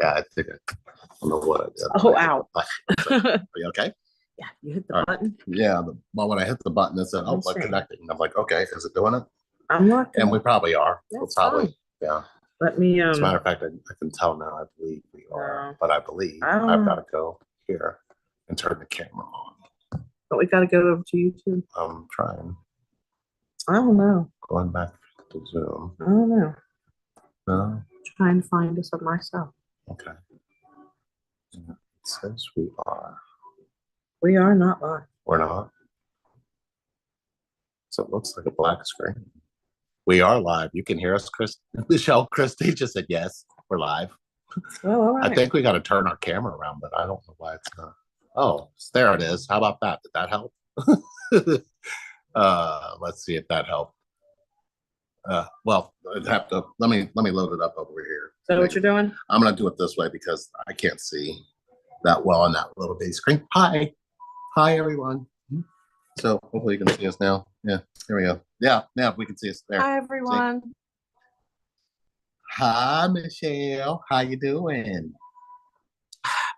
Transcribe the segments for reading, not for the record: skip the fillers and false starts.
Yeah, I think I don't know what I did. Oh, ow. Are you okay? Yeah, you hit the button. Yeah, well, when I hit the button, it said, "Oh, we're connecting." I'm like, "Okay, is it doing it?" I'm not. And we probably are. That's we'll probably, fine. yeah. Let me. As a matter of fact, I can tell now. I believe we are, but I believe I've got to go here and turn the camera on. But we got to go over to YouTube. I'm trying. I don't know. Going back to Zoom. I don't know. No. Trying to find us on myself. Okay. It says we are. We are not live. We're not. So it looks like a black screen. We are live. You can hear us, Chris. Michelle Christie just said yes. We're live. Well, all right. I think we got to turn our camera around, but I don't know why it's not. Oh, there it is. How about that? Did that help? Let's see if that helped. Well, I'd have to let me load it up over here. Is that what you're doing? I'm gonna do it this way because I can't see that well on that little bitty screen. Hi everyone. So hopefully you can see us now. Yeah, here we go. Yeah, now we can see us there. Hi everyone. See? Hi Michelle, how you doing?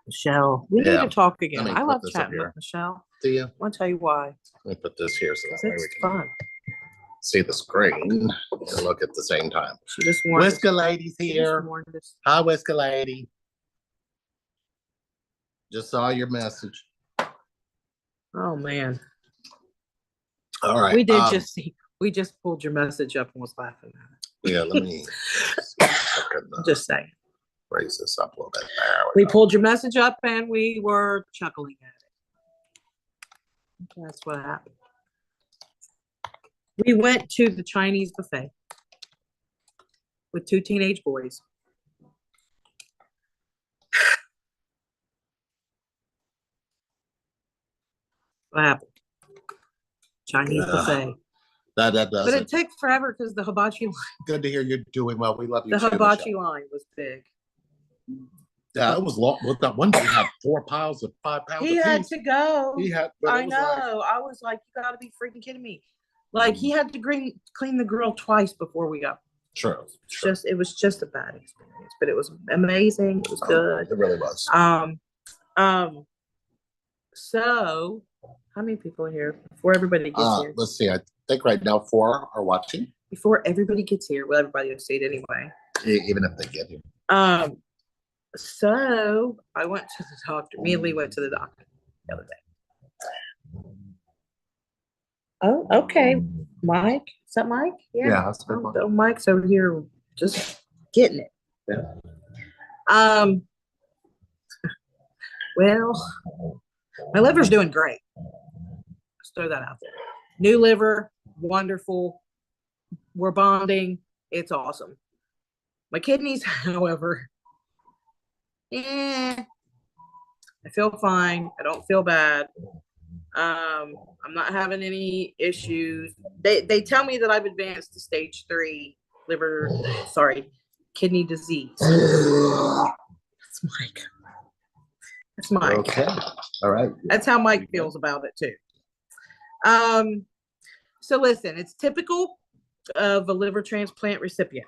Michelle, we need to talk again. I love chatting with Michelle. Do you? I'll tell you why. Let me put this here so that way we can fun. See the screen and look at the same time. She just warned Whisker Lady's here. Hi, Whisker Lady. Just saw your message. Oh man. All right. We did just see. We just pulled your message up and was laughing at it. Yeah, let me see if I can, just saying. Raise this up a little bit. There we pulled your message up and we were chuckling at it. That's what happened. We went to the Chinese buffet with 2 teenage boys. What happened? Chinese buffet. That does. But it took forever because the hibachi line. Good to hear you're doing well. We love you. The hibachi line was big. Yeah, it was long. Well, that one dude had 4 piles of 5 pounds. He had to go. He had. I know. I was like, you got to be freaking kidding me. Like he had to clean the grill twice before we got. True. It was just a bad experience, but it was amazing. It was good. It really was. So how many people are here before everybody gets here? Let's see. I think right now 4 are watching. Before everybody gets here, well, everybody will see it anyway. Even if they get here. So I went to the doctor. Me and Lee went to the doctor the other day. Oh, okay. Mike? Is that Mike? Yeah, that's good. Mike's over here just getting it. Yeah. Well, my liver's doing great. Let's throw that out there. New liver, wonderful. We're bonding. It's awesome. My kidneys, however, I feel fine. I don't feel bad. I'm not having any issues. They tell me that I've advanced to stage 3 kidney disease. That's Mike. That's Mike. Okay. All right. That's how Mike feels about it too. So listen, it's typical of a liver transplant recipient,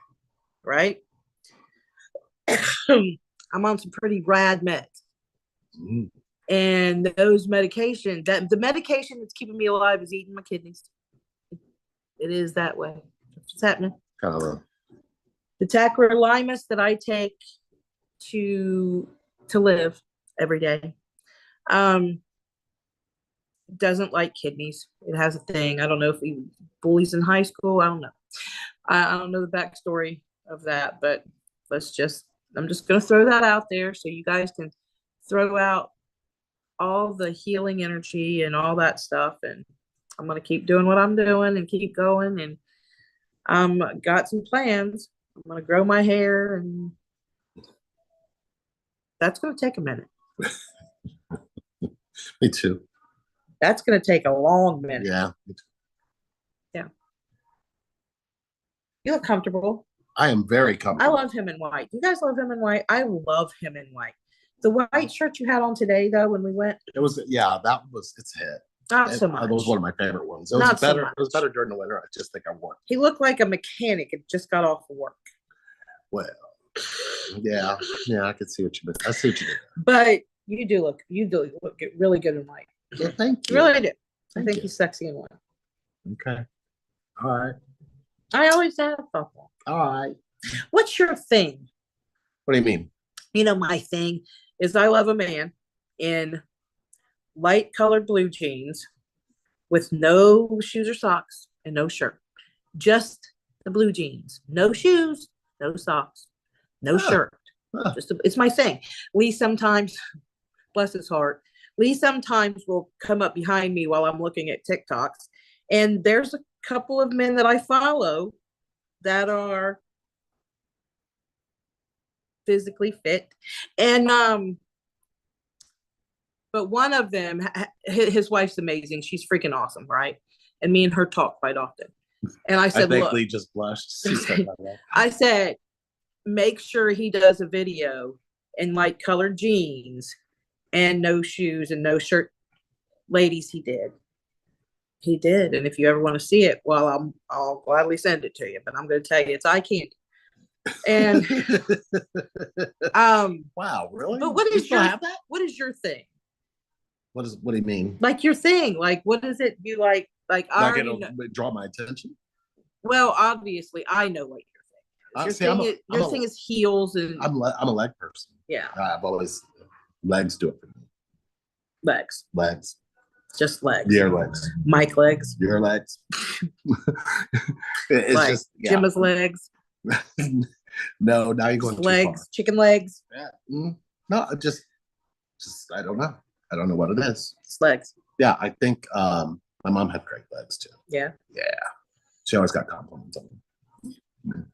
right? I'm on some pretty rad meds. Mm. And those medications, the medication that's keeping me alive is eating my kidneys. It is that way. That's what's happening. The tacrolimus that I take to live every day doesn't like kidneys. It has a thing. I don't know if he bullies in high school. I don't know. I don't know the backstory of that, but I'm just going to throw that out there so you guys can throw out all the healing energy and all that stuff. And I'm going to keep doing what I'm doing and keep going. And got some plans. I'm going to grow my hair, and that's going to take a minute. Me too. That's going to take a long minute. Yeah. Yeah. You look comfortable. I am very comfortable. I love him in white. You guys love him in white? I love him in white. The white shirt you had on today, though, when we went. It was, it's hit. Not so much. It was one of my favorite ones. It was better. It was better during the winter. I just think I wore it. He looked like a mechanic and just got off of work. Well, Yeah, yeah, I can see what you meant. I see what you did. But you do look really good in white. Well, thank you. You really do. I Thank think you. he's sexy in white. Okay. All right. I always have thought that. All right. What's your thing? What do you mean? You know, my thing is I love a man in light colored blue jeans with no shoes or socks and no shirt. Just the blue jeans. No shoes, no socks, no shirt. It's my thing. Lee sometimes, bless his heart, Lee sometimes will come up behind me while I'm looking at TikToks. And there's a couple of men that I follow that are physically fit. And but one of them, his wife's amazing. She's freaking awesome, right? And me and her talk quite often. And I said, look, Lee just blushed. I said, make sure he does a video in light colored jeans and no shoes and no shirt. Ladies, he did. He did. And if you ever want to see it, well, I'll gladly send it to you. But I'm going to tell you, it's eye candy. And wow, really? But what is your thing? What do you mean? Like your thing? Like what is it you like? Like it'll draw my attention. Well, obviously, I know what your thing is. Your thing is heels, and I'm a leg person. Yeah, I've always legs do it for me. Legs. Just legs. Your legs. Mike legs. Your legs. It's like just Gemma's legs. No, now you're going too legs, far. Chicken legs. Yeah. No, just I don't know. I don't know what it is. It's legs. Yeah, I think my mom had great legs too. Yeah. Yeah. She always got compliments on them.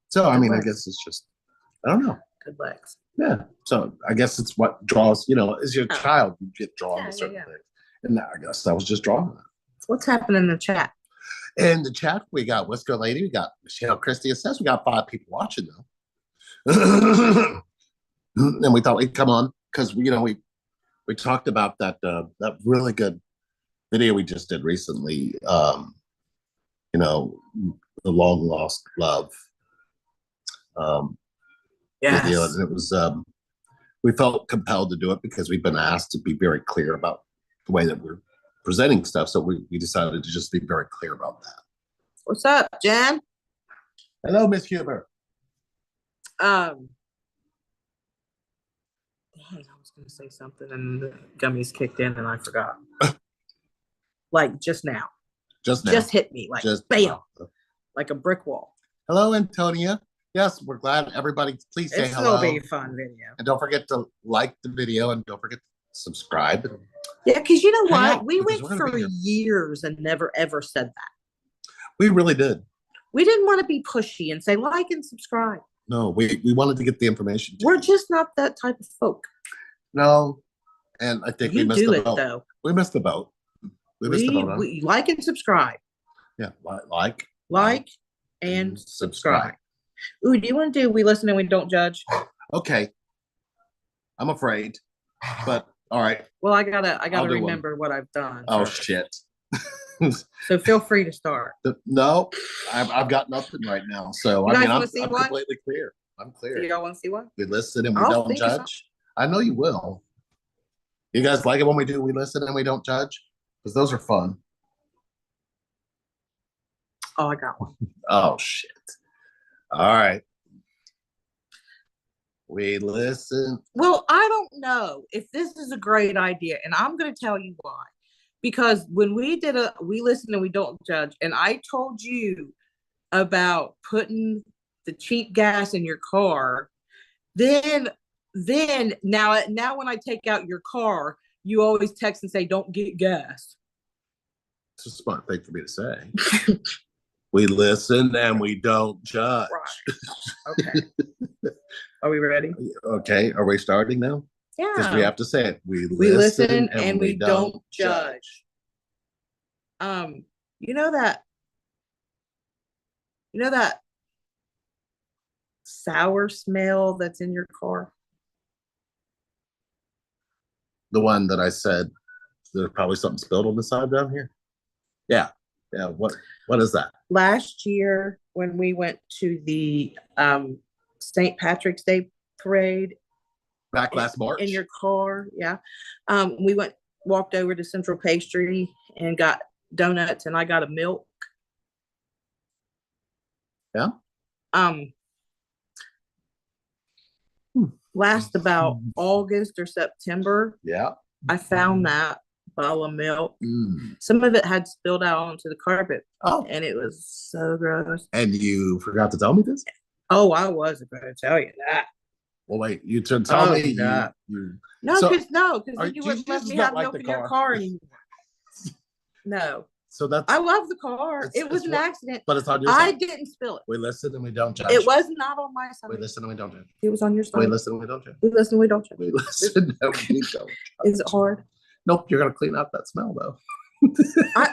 So I mean, I guess it's just I don't know. Good legs. Yeah. So I guess it's what draws, as your child, you get drawn to certain things. And I guess I was just drawn to that. What's happening in the chat? In the chat, we got What's Good Lady, we got Michelle Christie. It says we got 5 people watching though. And we thought we'd come on because we talked about that really good video we just did recently. The long lost love. Video, and it was we felt compelled to do it because we've been asked to be very clear about the way that we're presenting stuff, so we decided to just be very clear about that. What's up, Jan? Hello, Miss Huber. Dang, I was gonna say something and the gummies kicked in and I forgot. Like just now. Just hit me like just bam, like a brick wall. Hello, Antonia. Yes, we're glad everybody. Please say hello. It'll be a fun video. And don't forget to like the video and don't forget to subscribe. Yeah, because you know what? We went for years and never ever said that. We really did. We didn't want to be pushy and say like and subscribe. No, we wanted to get the information. We're just not that type of folk. No, and I think we missed the boat. Though. We missed the boat. We missed the boat. Huh? We like and subscribe. Yeah, like and subscribe. Ooh, do you want to do We Listen and We Don't Judge? Okay. I'm afraid, but all right. Well, I gotta remember what I've done. Oh shit. So feel free to start. No, I've got nothing right now. So I'm completely clear. I'm clear. Do y'all want to see one? We listen and we don't judge. I know you will. You guys like it when we do We Listen and We Don't Judge? Because those are fun. Oh, I got one. Oh shit. All right. We listen. Well, I don't know if this is a great idea, and I'm going to tell you why. Because when we did We Listen and We Don't Judge, and I told you about putting the cheap gas in your car, then now when I take out your car, you always text and say, "Don't get gas." It's a smart thing for me to say. We listen and we don't judge. Right. Okay. Are we ready? Okay. Are we starting now? Yeah. Because we have to say it. We listen and we don't judge. You know that sour smell that's in your car? The one that I said there's probably something spilled on the side down here. Yeah. Yeah. What is that? Last year when we went to the St. Patrick's Day parade. Back last March? In your car, yeah. We walked over to Central Pastry and got donuts, and I got a milk. Yeah. Last about August or September. Yeah. I found that bottle of milk. Some of it had spilled out onto the carpet. Oh. And it was so gross. And you forgot to tell me this? Oh, I wasn't going to tell you that. Well, wait, you should tell me. No, so, because you wouldn't let me have like milk in your car anymore. No. So that's. I love the car. It was an accident. But it's on your side. I didn't spill it. We listen and we don't judge. It was not on my side. We listen and we don't judge. It was on your side. We listen and we don't judge. We listen and we don't judge. We listen and we don't judge. Is it hard? Nope, you're going to clean out that smell, though.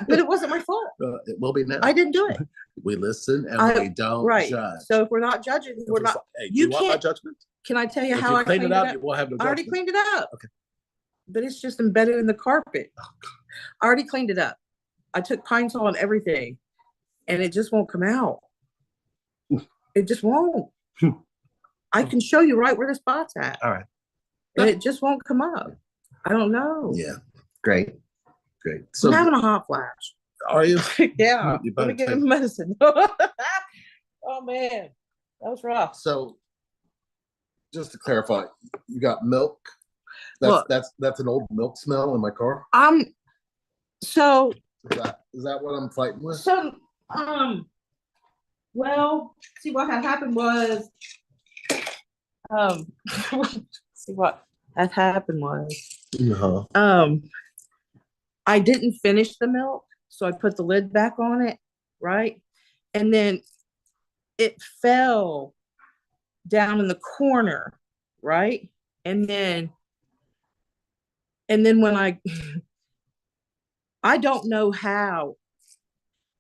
But it wasn't my fault. It will be now. I didn't do it. We listen and we don't judge. So if we're not judging, we're not. Hey, you want my judgment? Can I tell you how I cleaned it up? You will have no judgment. I already cleaned it up. Okay. But it's just embedded in the carpet. I already cleaned it up. I took Pine Sol and everything, and it just won't come out. It just won't. I can show you right where the spot's at. All right. And it just won't come up. I don't know. Yeah. Great. So I'm having a hot flash. Are you? Yeah. You Let me get him medicine. Oh, man. That was rough. So just to clarify, you got milk. That's an old milk smell in my car. So is that what I'm fighting with? So well, see what had happened was I didn't finish the milk, so I put the lid back on it, right? And then it fell down in the corner, right? And then when I don't know how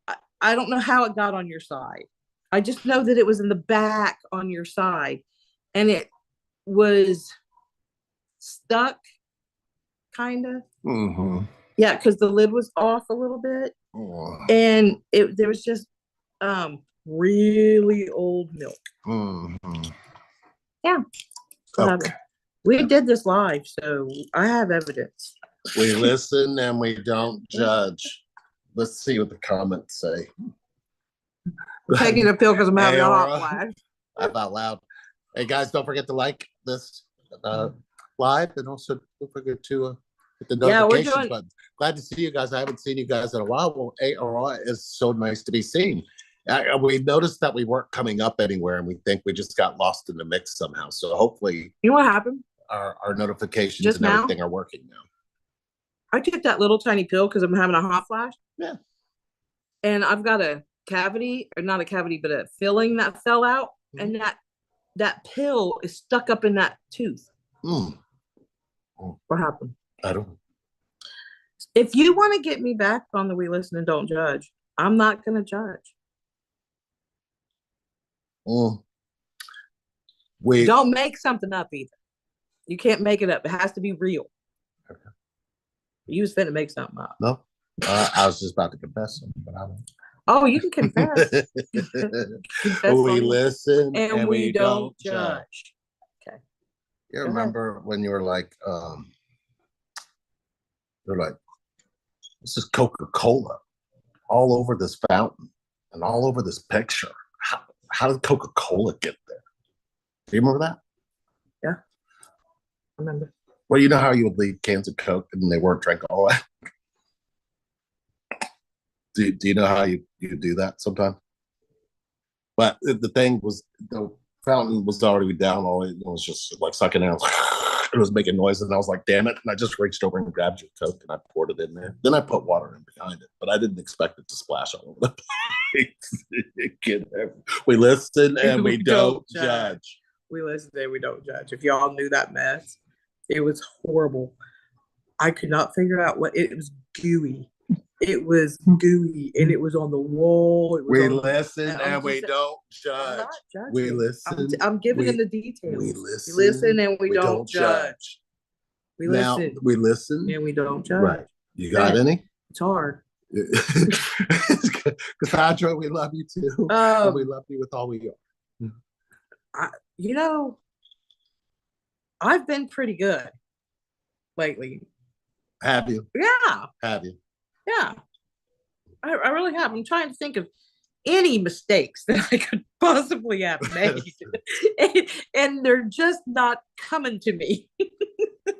it got on your side. I just know that it was in the back on your side, and it was stuck, kind of. Mm-hmm. Yeah, because the lid was off a little bit, and there was just really old milk. Mm-hmm. Yeah. Okay. We did this live, so I have evidence. We listen and we don't judge. Let's see what the comments say. I'm taking a pill because I'm having a hot flash. Laugh out loud. Hey guys, don't forget to like this live, and also don't forget to hit the notifications button. Glad to see you guys. I haven't seen you guys in a while. Well, ARI is so nice to be seen. We noticed that we weren't coming up anywhere, and we think we just got lost in the mix somehow. So hopefully, you know what happened? Our notifications just and everything are working now. I took that little tiny pill because I'm having a hot flash. Yeah. And I've got a cavity, or not a cavity, but a filling that fell out. Mm-hmm. And that pill is stuck up in that tooth. What happened? I don't know. If you want to get me back on the We Listen and Don't Judge, I'm not going to judge. Don't make something up either. You can't make it up. It has to be real. Okay. You was finna make something up. No, I was just about to confess something, but I won't. Oh, you can confess. We listen and we don't judge. Okay. You remember when you were like, they're like, this is Coca-Cola all over this fountain and all over this picture. How did Coca-Cola get there? Do you remember that? Yeah. I remember. Well, you know how you would leave cans of Coke and they weren't drank all that? Do you know how you do that sometimes? But the thing was, the fountain was already down all the way. It was just like sucking out. It was making noise, and I was like, damn it. And I just reached over and grabbed your Coke and I poured it in there. Then I put water in behind it, but I didn't expect it to splash all over the place. We listen and we don't judge. We listen and we don't judge. If y'all knew that mess, it was horrible. I could not figure out what it was. Gooey. It was gooey, and it was on the wall. We listen and we don't judge. We listen. I'm giving them the details. We listen and we don't judge. We listen. We listen and we don't judge. Right. You got any? It's hard. Cassandra, we love you too. And we love you with all we are. you know, I've been pretty good lately. Have you? Yeah, Have you? yeah. I really have. I'm trying to think of any mistakes that I could possibly have made. And they're just not coming to me.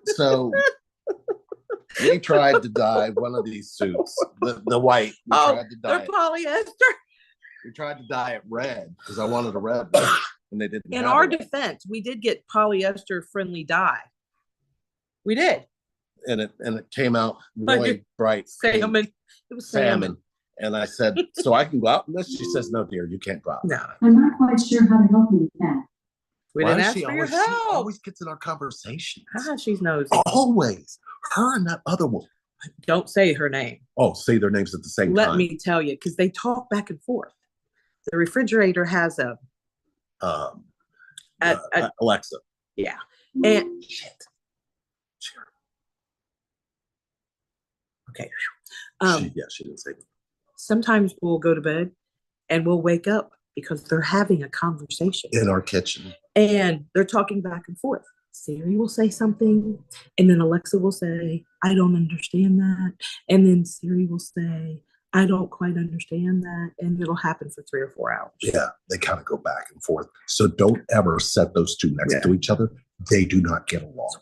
So we tried to dye one of these suits, the white. We tried to dye they're polyester. We tried to dye it red because I wanted a red one, and they didn't. In our defense, we did get polyester friendly dye. We did. And it came out really bright. Salmon. Pink. It was salmon. And I said, so I can go out in this? She says, no, dear, you can't go out. No. I'm not quite sure how to help you with that. We didn't ask for your help. She always gets in our conversations. She's nosy. Always. Her and that other one. Don't say her name. Oh, say their names at the same time. Let me tell you, because they talk back and forth. The refrigerator has a Alexa. Yeah. And shit. Sure. Okay. She didn't say that. Sometimes we'll go to bed and we'll wake up because they're having a conversation in our kitchen. And they're talking back and forth. Siri will say something, and then Alexa will say, I don't understand that. And then Siri will say, I don't quite understand that. And it'll happen for 3 or 4 hours. Yeah, they kind of go back and forth. So don't ever set those two next to each other. They do not get along.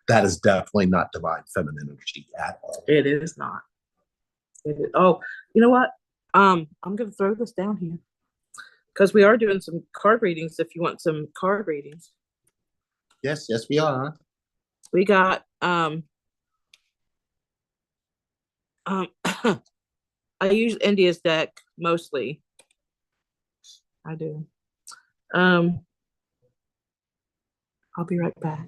That is definitely not divine feminine energy at all. It is not. Oh, you know what? I'm going to throw this down here because we are doing some card readings. If you want some card readings. Yes, we are. We got I use India's deck mostly. I do. I'll be right back.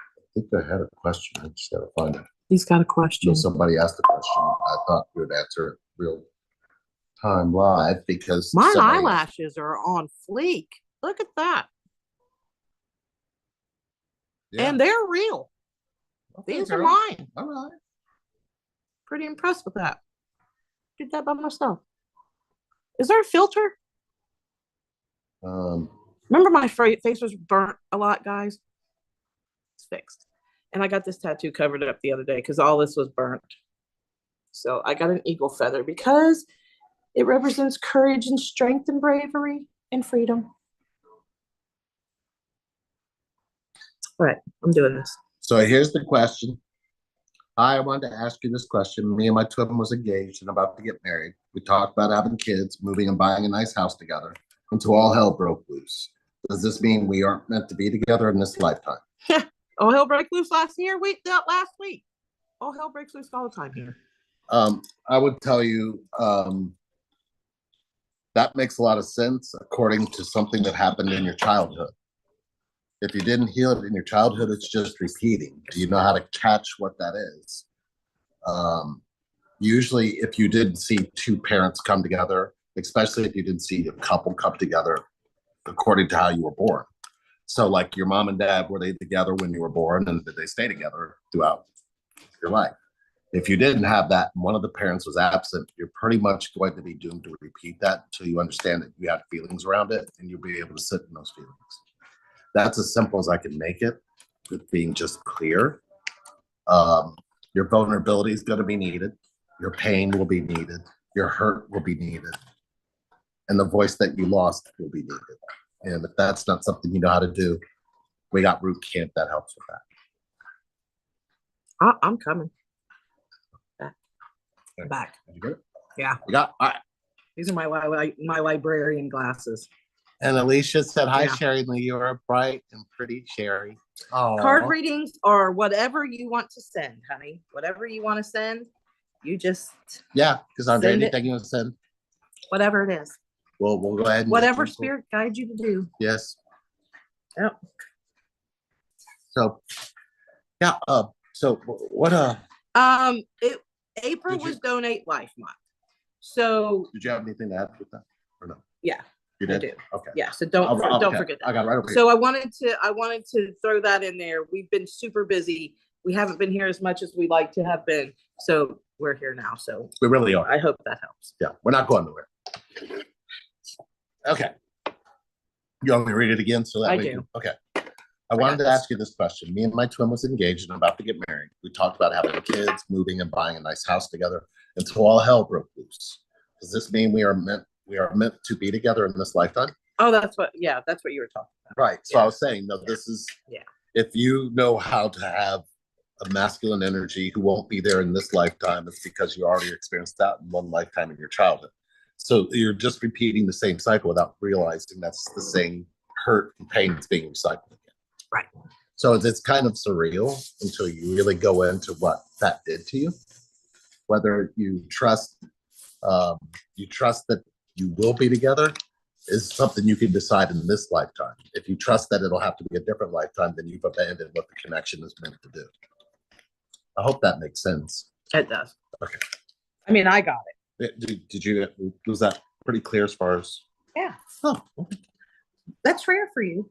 I think I had a question. I just gotta find it. He's got a question. So somebody asked a question. I thought we would answer it real time live because my eyelashes are on fleek. Look at that. Yeah. And they're real. Okay, these are mine. All right. Pretty impressed with that. Did that by myself. Is there a filter? Remember my face was burnt a lot, guys? It's fixed. And I got this tattoo covered up the other day because all this was burnt. So I got an eagle feather because it represents courage and strength and bravery and freedom. All right, I'm doing this. So here's the question. I wanted to ask you this question. Me and my twin was engaged and about to get married. We talked about having kids, moving and buying a nice house together until all hell broke loose. Does this mean we aren't meant to be together in this lifetime? All hell broke loose last week. All hell breaks loose all the time here. I would tell you that makes a lot of sense according to something that happened in your childhood. If you didn't heal it in your childhood, it's just repeating. Do you know how to catch what that is? Usually, if you didn't see two parents come together, especially if you didn't see a couple come together according to how you were born. So like your mom and dad, were they together when you were born, and did they stay together throughout your life? If you didn't have that and one of the parents was absent, you're pretty much going to be doomed to repeat that until you understand that you have feelings around it and you'll be able to sit in those feelings. That's as simple as I can make it, with being just clear. Your vulnerability is going to be needed. Your pain will be needed. Your hurt will be needed. And the voice that you lost will be needed. And if that's not something you know how to do, we got root camp that helps with that. I'm coming. Back. You good? Yeah. We got, all right. These are my librarian glasses. And Alicia said, hi, yeah. Sherry Lee, you're a bright and pretty Sherry. Aww. Card readings are whatever you want to send, honey. Whatever you want to send, you just yeah, because Andre, anything you want to send? Whatever it is. We'll go ahead and whatever spirit guides you to do. Yes. Yep. So yeah, so what April was Donate Life Month. So did you have anything to add with that or no? Yeah. You did? I do. Okay. Yeah. So don't forget that. I got it right over here. So I wanted to throw that in there. We've been super busy. We haven't been here as much as we like to have been. So we're here now. So we really are. I hope that helps. Yeah, we're not going nowhere. Okay. You want me to read it again so that I way? do. Okay. I wanted to ask you this question. Me and my twin was engaged and about to get married. We talked about having kids, moving, and buying a nice house together until all hell broke loose. Does this mean we are meant to be together in this lifetime? Oh, that's what you were talking about. Right. So I was saying, no, this is Yeah. If you know how to have a masculine energy who won't be there in this lifetime, it's because you already experienced that in one lifetime in your childhood. So you're just repeating the same cycle without realizing that's the same hurt and pain that's being recycled again. Right. So it's kind of surreal until you really go into what that did to you. Whether you trust that you will be together is something you can decide in this lifetime. If you trust that it'll have to be a different lifetime, then you've abandoned what the connection is meant to do. I hope that makes sense. It does. Okay. I mean, I got it. Did you, was that pretty clear as far as? Yeah. Oh, okay. That's rare for you,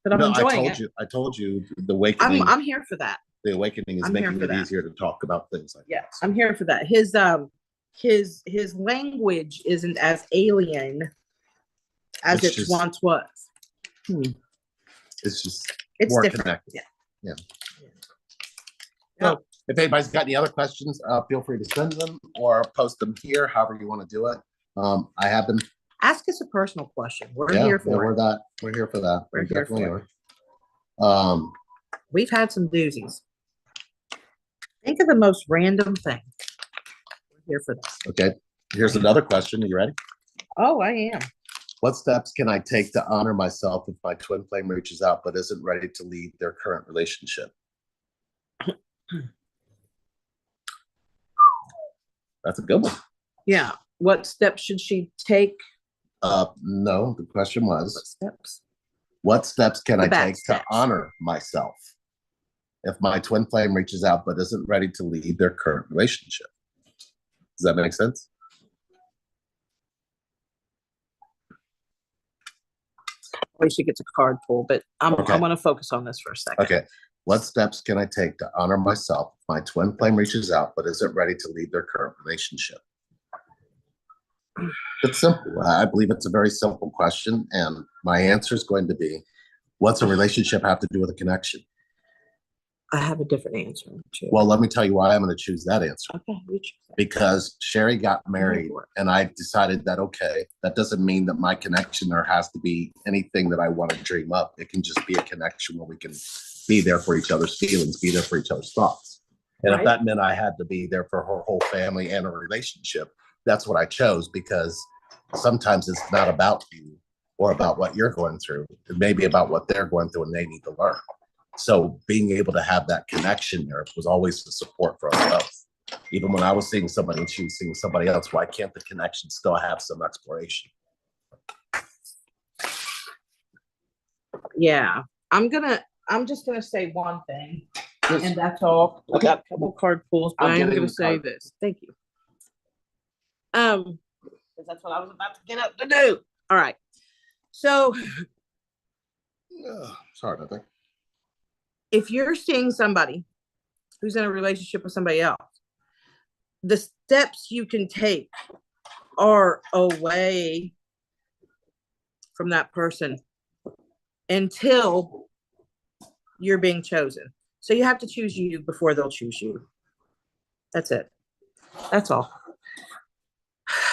but I'm enjoying it. I told you the awakening. I'm here for that. The awakening is making it easier to talk about things like yeah, that. I'm here for that. His language isn't as alien as it once was. It's It's more different. connected. Yeah. So if anybody's got any other questions, feel free to send them or post them here, however you want to do it. I have been. Ask us a personal question. We're here for it. We're here for that. We're here for it. We've had some doozies. Think of the most random thing. We're here for that. Okay. Here's another question. Are you ready? Oh, I am. What steps can I take to honor myself if my twin flame reaches out but isn't ready to leave their current relationship? That's a good one. Yeah. What steps should she take? No, the question was, what steps can I take to honor myself if my twin flame reaches out but isn't ready to leave their current relationship? Does that make sense? We should get a card pull, but I want to focus on this for a second. Okay. What steps can I take to honor myself if my twin flame reaches out but isn't ready to leave their current relationship? It's simple. I believe it's a very simple question, and my answer is going to be, what's a relationship have to do with a connection? I have a different answer. Well, let me tell you why I'm going to choose that answer. Okay, because Sherry got married, and I decided that, okay, that doesn't mean that my connection there has to be anything that I want to dream up. It can just be a connection where we can be there for each other's feelings, be there for each other's thoughts. And if that meant I had to be there for her whole family and a relationship, that's what I chose, because sometimes it's not about you or about what you're going through. It may be about what they're going through and they need to learn. So being able to have that connection there was always the support for us both. Even when I was seeing somebody and she was seeing somebody else, why can't the connection still have some exploration? Yeah, I'm just gonna say one thing, and that's all. I got a couple card pulls, but I'm gonna say this. Thank you. Because that's what I was about to get up to do. All right. So sorry about that. If you're seeing somebody who's in a relationship with somebody else, the steps you can take are away from that person until you're being chosen. So you have to choose you before they'll choose you. That's it. That's all.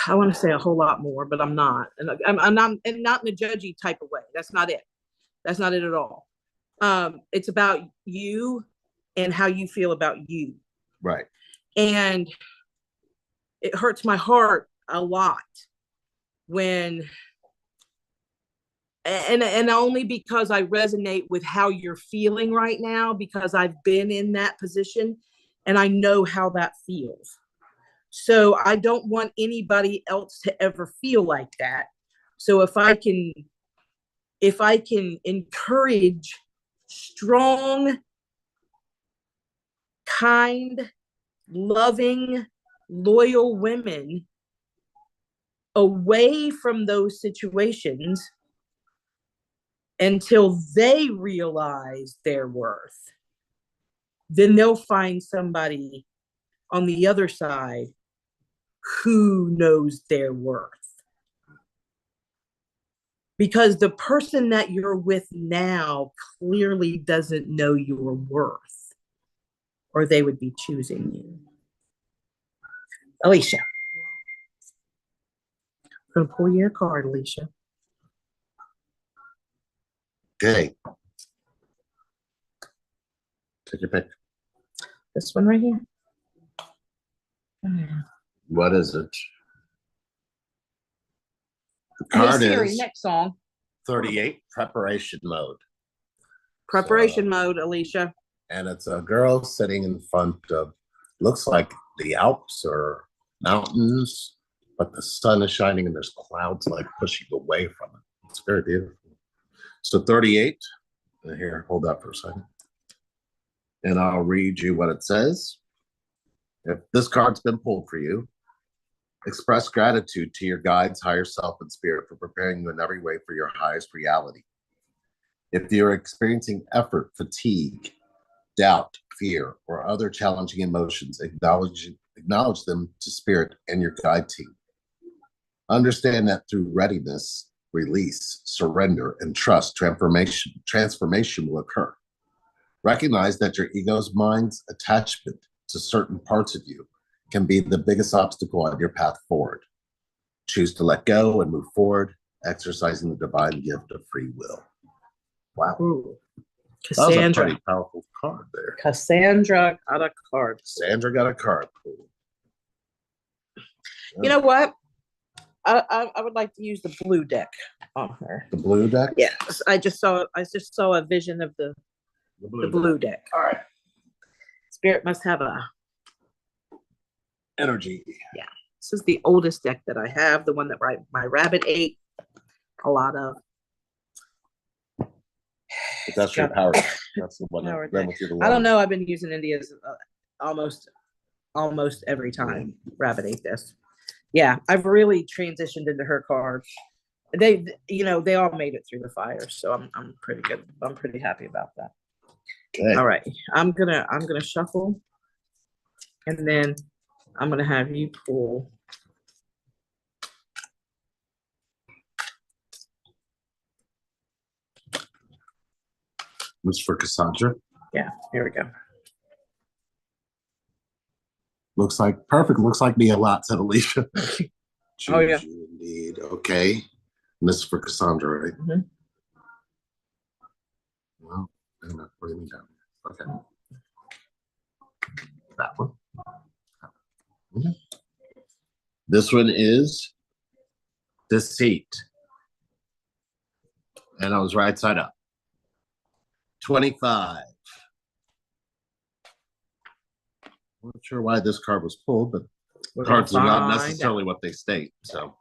I want to say a whole lot more, but I'm not. And I'm not in a judgy type of way. That's not it. That's not it at all. It's about you and how you feel about you. Right. And it hurts my heart a lot when, and only because I resonate with how you're feeling right now, because I've been in that position and I know how that feels. So I don't want anybody else to ever feel like that. So if I can encourage strong, kind, loving, loyal women away from those situations until they realize their worth, then they'll find somebody on the other side who knows their worth. because the person that you're with now clearly doesn't know your worth, or they would be choosing you. Alicia. I'm going to pull you a card, Alicia. Okay. Take your pick. This one right here. What is it? The Hey card Siri, is next song. 38, preparation mode. Preparation mode, Alicia. And it's a girl sitting in front of, looks like the Alps or mountains, but the sun is shining and there's clouds like pushing away from it. It's very beautiful. So 38, and here, hold up for a second. And I'll read you what it says. If this card's been pulled for you, express gratitude to your guides, higher self, and spirit for preparing you in every way for your highest reality. If you're experiencing effort, fatigue, doubt, fear, or other challenging emotions, acknowledge them to spirit and your guide team. Understand that through readiness, release, surrender, and trust, transformation will occur. Recognize that your ego's mind's attachment to certain parts of you can be the biggest obstacle on your path forward. Choose to let go and move forward, exercising the divine gift of free will. Wow. Ooh. That was a Cassandra. pretty powerful card there. Cassandra got a card. Sandra got a card. Cool. You know what? I would like to use the blue deck on her. The blue deck? Yes, I just saw a vision of the blue deck. All right. Spirit must have a Energy. Yeah. This is the oldest deck that I have, the one that my rabbit ate a lot of. But that's your power deck. That's the one that ran with you the I don't longest. know. I've been using India's almost every time rabbit ate this. Yeah, I've really transitioned into her cards. They all made it through the fire, so I'm pretty good. I'm pretty happy about that. Okay. All right, I'm gonna shuffle, and then I'm gonna have you pull. This is for Cassandra. Yeah, here we go. Looks like perfect. Looks like me a lot, said Alicia. Oh, yeah. You indeed. Okay. And this is for Cassandra, right? Mhm. Well, I'm not putting me down. Okay. That one. Okay. This one is deceit. And I was right side up. 25. I'm not sure why this card was pulled, but cards are not necessarily what they state. So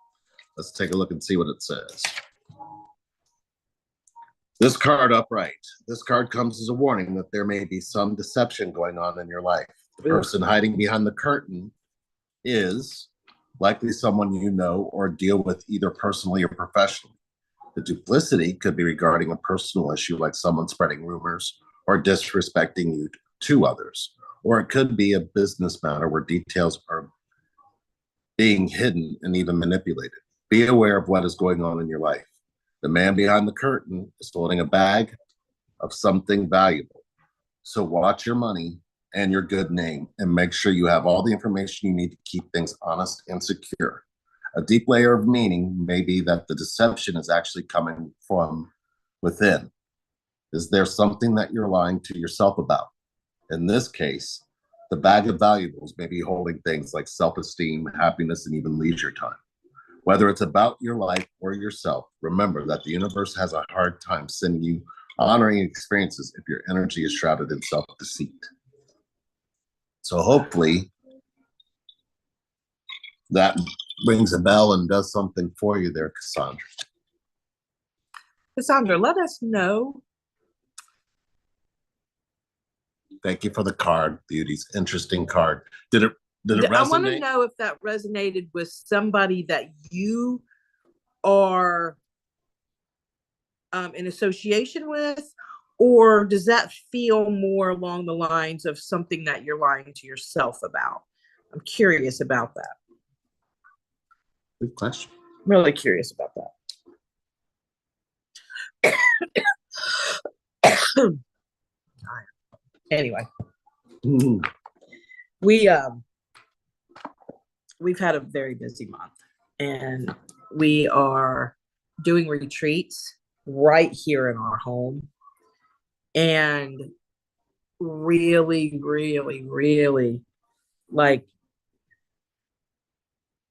let's take a look and see what it says. This card upright. This card comes as a warning that there may be some deception going on in your life. The person hiding behind the curtain is likely someone you know or deal with either personally or professionally. The duplicity could be regarding a personal issue like someone spreading rumors or disrespecting you to others. Or it could be a business matter where details are being hidden and even manipulated. Be aware of what is going on in your life. The man behind the curtain is holding a bag of something valuable. So watch your money and your good name and make sure you have all the information you need to keep things honest and secure. A deep layer of meaning may be that the deception is actually coming from within. Is there something that you're lying to yourself about? In this case, the bag of valuables may be holding things like self-esteem, happiness, and even leisure time. Whether it's about your life or yourself, remember that the universe has a hard time sending you honoring experiences if your energy is shrouded in self-deceit. So hopefully that rings a bell and does something for you there, Cassandra. Cassandra, let us know. Thank you for the card, beauties. Interesting card. Did it resonate? I want to know if that resonated with somebody that you are in association with, or does that feel more along the lines of something that you're lying to yourself about? I'm curious about that. Good question. I'm really curious about that. Anyway, Mhm. We've had a very busy month, and we are doing retreats right here in our home, and really, really, really like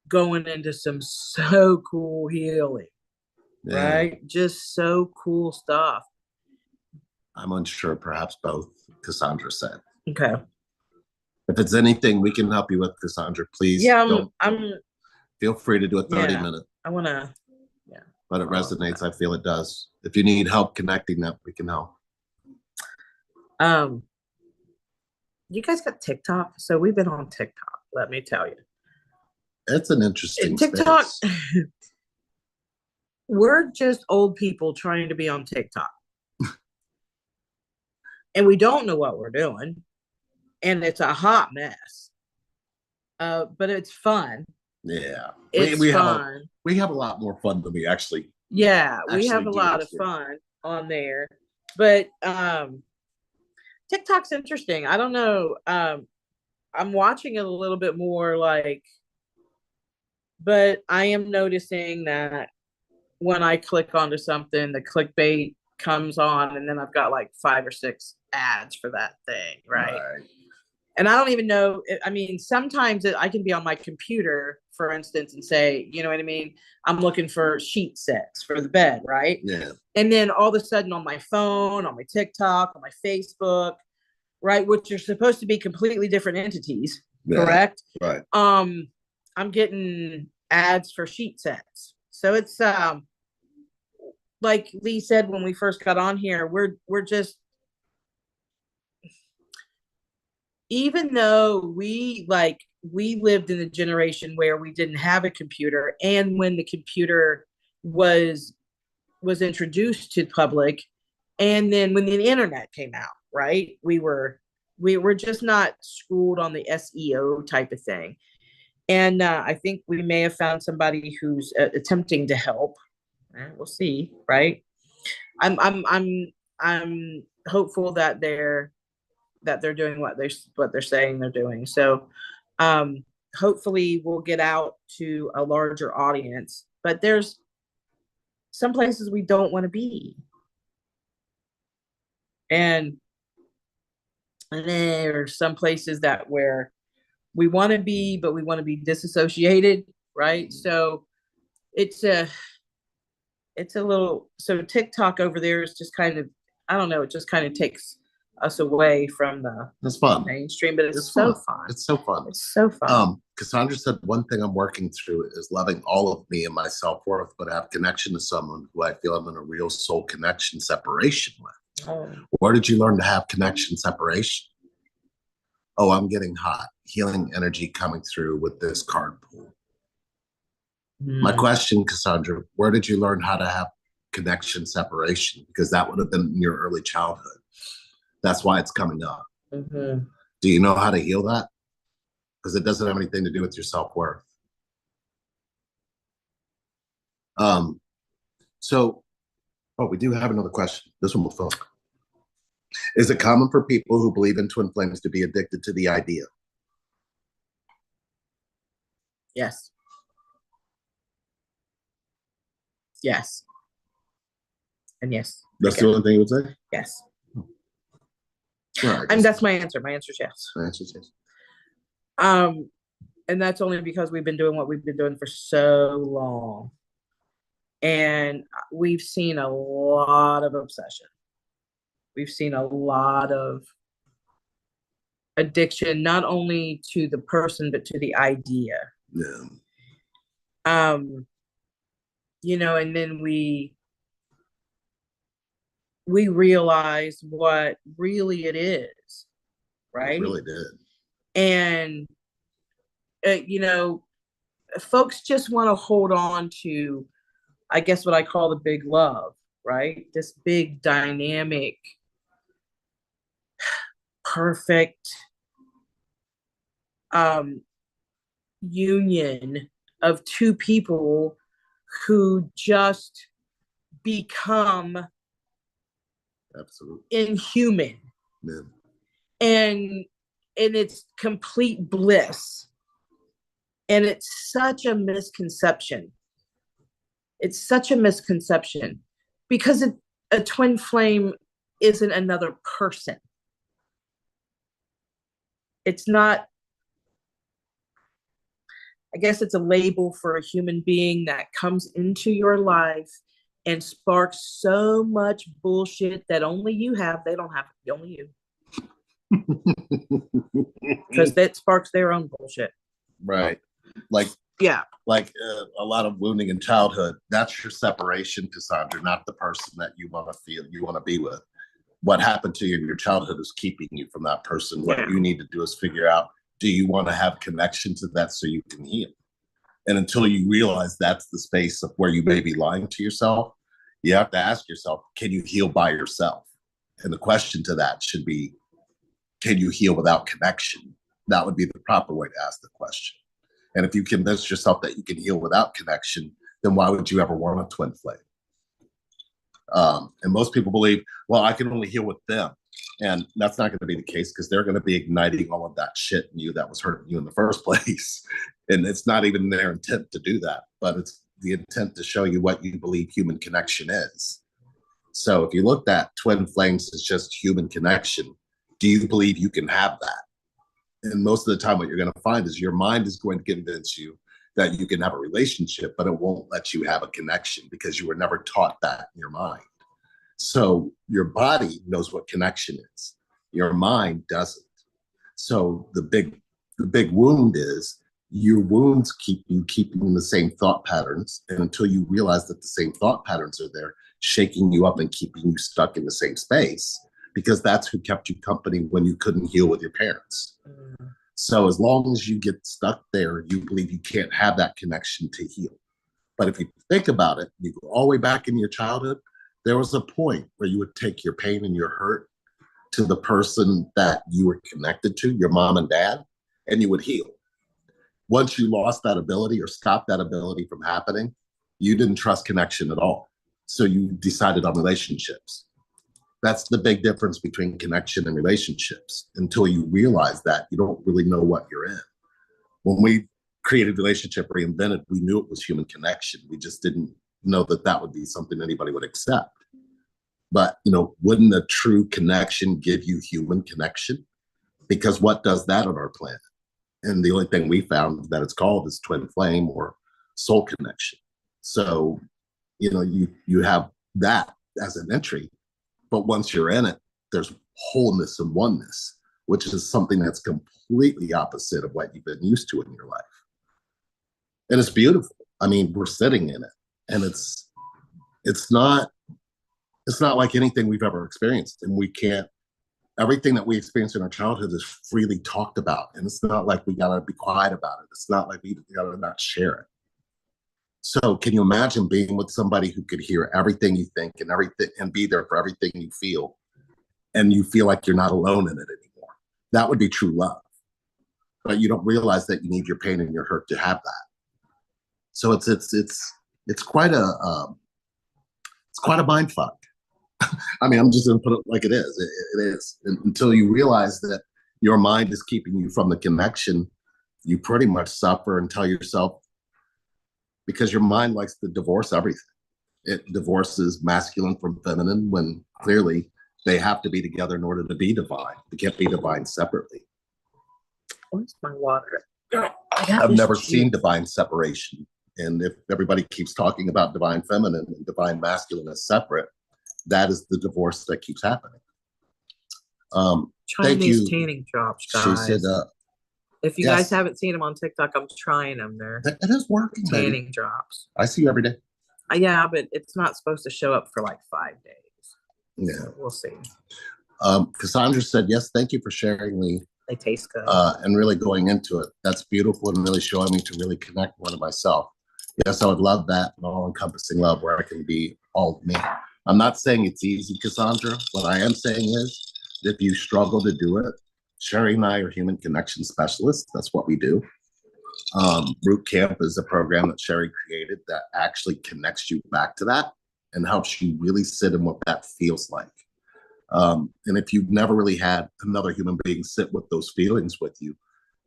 going into some so cool healing, Yeah. right? Just so cool stuff. I'm unsure, perhaps both, Cassandra said. Okay. If it's anything we can help you with, Cassandra, please Yeah, don't I'm feel free to do a 30 yeah, minute. I want to, yeah. But it resonates. I feel it does. If you need help connecting that, we can help. You guys got TikTok? So we've been on TikTok, let me tell you. It's an interesting TikTok, space. we're just old people trying to be on TikTok. And we don't know what we're doing. And it's a hot mess. But it's fun. Yeah. It's fun. We have a lot more fun than we actually. Yeah, we have a do lot of here. fun on there. But TikTok's interesting. I don't know. I'm watching it a little bit more like, but I am noticing that when I click onto something, the clickbait comes on, and then I've got like 5 or 6 ads for that thing, right? And I don't even know. I mean, sometimes I can be on my computer, for instance, and say, you know what I mean? I'm looking for sheet sets for the bed, right? Yeah. And then all of a sudden on my phone, on my TikTok, on my Facebook, right, which are supposed to be completely different entities, correct? Right. I'm getting ads for sheet sets. So it's like Lee said when we first got on here, we're just, even though we lived in a generation where we didn't have a computer, and when the computer was introduced to the public, and then when the internet came out, right, we were just not schooled on the SEO type of thing. And I think we may have found somebody who's attempting to help. We'll see, right? I'm hopeful that they're doing what they're saying they're doing. So hopefully we'll get out to a larger audience. But there's some places we don't want to be. And there are some places that where we want to be, but we want to be disassociated, right? So it's a little, so TikTok over there is just kind of, I don't know, it just kind of takes us away from the It's fun. mainstream, but it's so fun. It's so fun. It's so fun. Cassandra said one thing I'm working through is loving all of me and my self-worth, but I have connection to someone who I feel I'm in a real soul connection separation with. Where did you learn to have connection separation? Oh, I'm getting hot. Healing energy coming through with this card pool. My question, Cassandra, where did you learn how to have connection separation? Because that would have been in your early childhood. That's why it's coming up. Do you know how to heal that? Because it doesn't have anything to do with your self-worth. We do have another question. This one will fill. Is it common for people who believe in twin flames to be addicted to the idea? Yes. Yes. And yes. That's the only thing you would say? Yes. Well, and that's my answer. My answer is yes. My answer is yes. And that's only because we've been doing what we've been doing for so long. And we've seen a lot of obsession. We've seen a lot of addiction, not only to the person, but to the idea. Yeah. You know, and then we realize what really it is, right? It really did. And you know, folks just want to hold on to, I guess, what I call the big love, right? This big dynamic, perfect union of two people who just become Absolutely. inhuman. Yeah. And it's complete bliss. And it's such a misconception. It's such a misconception because a twin flame isn't another person. It's not, I guess it's a label for a human being that comes into your life and sparks so much bullshit that only you have. They don't have it, only you. Because that sparks their own bullshit. Right. Like, yeah. Like a lot of wounding in childhood, that's your separation, Cassandra, not the person that you want to feel, you want to be with. What happened to you in your childhood is keeping you from that person. What you need to do is figure out, do you want to have connection to that so you can heal? And until you realize that's the space of where you may be lying to yourself, you have to ask yourself, can you heal by yourself? And the question to that should be, can you heal without connection? That would be the proper way to ask the question. And if you convince yourself that you can heal without connection, then why would you ever want a twin flame? And most people believe, well, I can only heal with them. And that's not going to be the case because they're going to be igniting all of that shit in you that was hurting you in the first place. And it's not even their intent to do that, but it's the intent to show you what you believe human connection is. So if you looked at twin flames as just human connection, do you believe you can have that? And most of the time, what you're going to find is your mind is going to convince you that you can have a relationship, but it won't let you have a connection because you were never taught that in your mind. So your body knows what connection is. Your mind doesn't. So the big wound is your wounds keep you keeping the same thought patterns. And until you realize that the same thought patterns are there, shaking you up and keeping you stuck in the same space, because that's who kept you company when you couldn't heal with your parents. So as long as you get stuck there, you believe you can't have that connection to heal. But if you think about it, you go all the way back in your childhood, there was a point where you would take your pain and your hurt to the person that you were connected to, your mom and dad, and you would heal. Once you lost that ability or stopped that ability from happening, you didn't trust connection at all. So you decided on relationships. That's the big difference between connection and relationships. Until you realize that, you don't really know what you're in. When we created Relationship Reinvented, we knew it was human connection. We just didn't know that that would be something anybody would accept. But, wouldn't a true connection give you human connection? Because what does that on our planet? And the only thing we found that it's called is twin flame or soul connection. So, you have that as an entry. But once you're in it, there's wholeness and oneness, which is something that's completely opposite of what you've been used to in your life. And it's beautiful. I mean, we're sitting in it, and it's not like anything we've ever experienced. And everything that we experienced in our childhood is freely talked about. And it's not like we gotta be quiet about it. It's not like we gotta not share it. So can you imagine being with somebody who could hear everything you think and everything and be there for everything you feel, and you feel like you're not alone in it anymore? That would be true love. But you don't realize that you need your pain and your hurt to have that. So it's quite a mind fuck. I mean, I'm just gonna put it like it is. It is. Until you realize that your mind is keeping you from the connection, you pretty much suffer and tell yourself, because your mind likes to divorce everything. It divorces masculine from feminine when clearly they have to be together in order to be divine. They can't be divine separately. Where's my water? I've never seen divine separation. And if everybody keeps talking about divine feminine and divine masculine as separate, that is the divorce that keeps happening. Trying these tanning drops, guys. She said, if you guys haven't seen them on TikTok, I'm trying them. There, it is working. Tanning drops. I see you every day. Yeah, but it's not supposed to show up for like 5 days. Yeah, so we'll see. Cassandra said, "Yes, thank you for sharing, Lee. They taste good, and really going into it. That's beautiful and really showing me to really connect one to myself. Yes, I would love that, an all-encompassing love where I can be all me. I'm not saying it's easy, Cassandra. What I am saying is, if you struggle to do it, Sherry and I are human connection specialists. That's what we do. Root Camp is a program that Sherry created that actually connects you back to that and helps you really sit in what that feels like. And if you've never really had another human being sit with those feelings with you,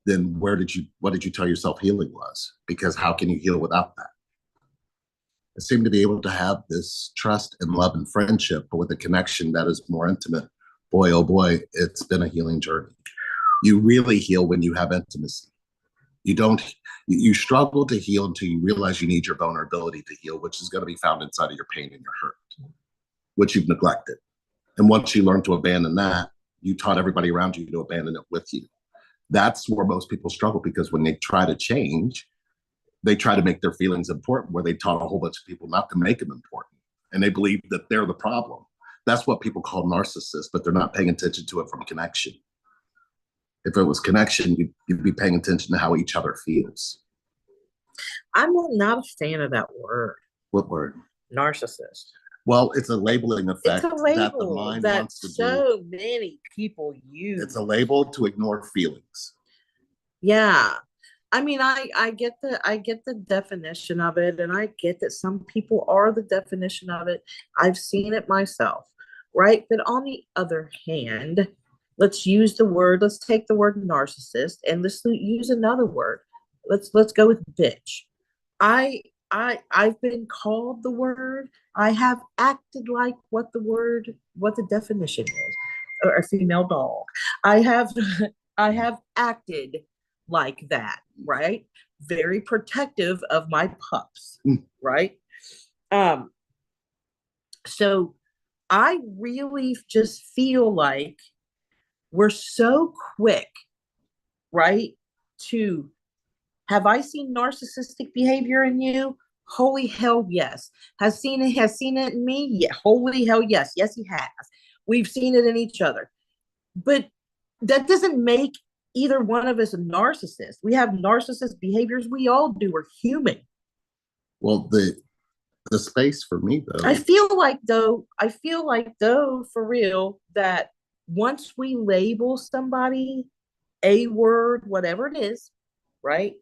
then what did you tell yourself healing was? Because how can you heal without that? I seem to be able to have this trust and love and friendship, but with a connection that is more intimate. Boy, oh boy, it's been a healing journey. You really heal when you have intimacy. You don't, you struggle to heal until you realize you need your vulnerability to heal, which is going to be found inside of your pain and your hurt, which you've neglected. And once you learn to abandon that, you taught everybody around you to abandon it with you. That's where most people struggle, because when they try to change, they try to make their feelings important, where they taught a whole bunch of people not to make them important. And they believe that they're the problem. That's what people call narcissists, but they're not paying attention to it from connection. If it was connection, you'd be paying attention to how each other feels. I'm not a fan of that word. What word? Narcissist. Well, it's a labeling effect It's a label that the mind that wants to so do. many people use. It's a label to ignore feelings. Yeah. I mean, I get the definition of it, and I get that some people are the definition of it. I've seen it myself, right? But on the other hand, let's take the word narcissist, and let's use another word. Let's go with bitch. I've been called the word. I have acted like what the definition is, or a female dog. I have I have acted like that, right? Very protective of my pups, right? So I really just feel like we're so quick, right? To have I seen narcissistic behavior in you? Holy hell, yes. Has seen it in me? Yeah, holy hell, yes. Yes, he has. We've seen it in each other. But that doesn't make either one of us a narcissist. We have narcissist behaviors. We all do. We're human. Well, the space for me though. I feel like though, for real, that once we label somebody a word, whatever it is, right?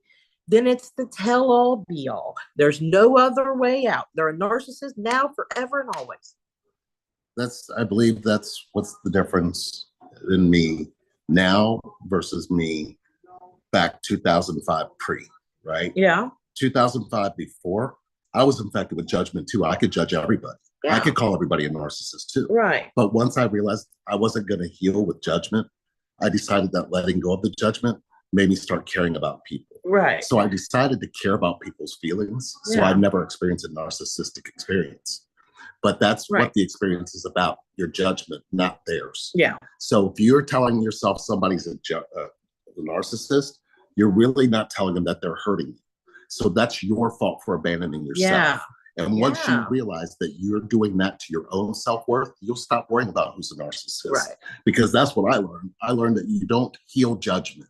Then it's the tell all be all. There's no other way out. They're a narcissist now, forever, and always. I believe that's what's the difference in me now versus me back 2005 pre, right? Yeah. 2005 before, I was infected with judgment too. I could judge everybody. Yeah. I could call everybody a narcissist too. Right. But once I realized I wasn't going to heal with judgment, I decided that letting go of the judgment made me start caring about people. Right. So I decided to care about people's feelings. So Yeah. I never experienced a narcissistic experience. But that's Right. what the experience is about, your judgment, not theirs. Yeah. So if you're telling yourself somebody's a narcissist, you're really not telling them that they're hurting you. So that's your fault for abandoning yourself. Yeah. And once you Yeah. realize that you're doing that to your own self-worth, you'll stop worrying about who's a narcissist. Right. Because that's what I learned. I learned that you don't heal judgment.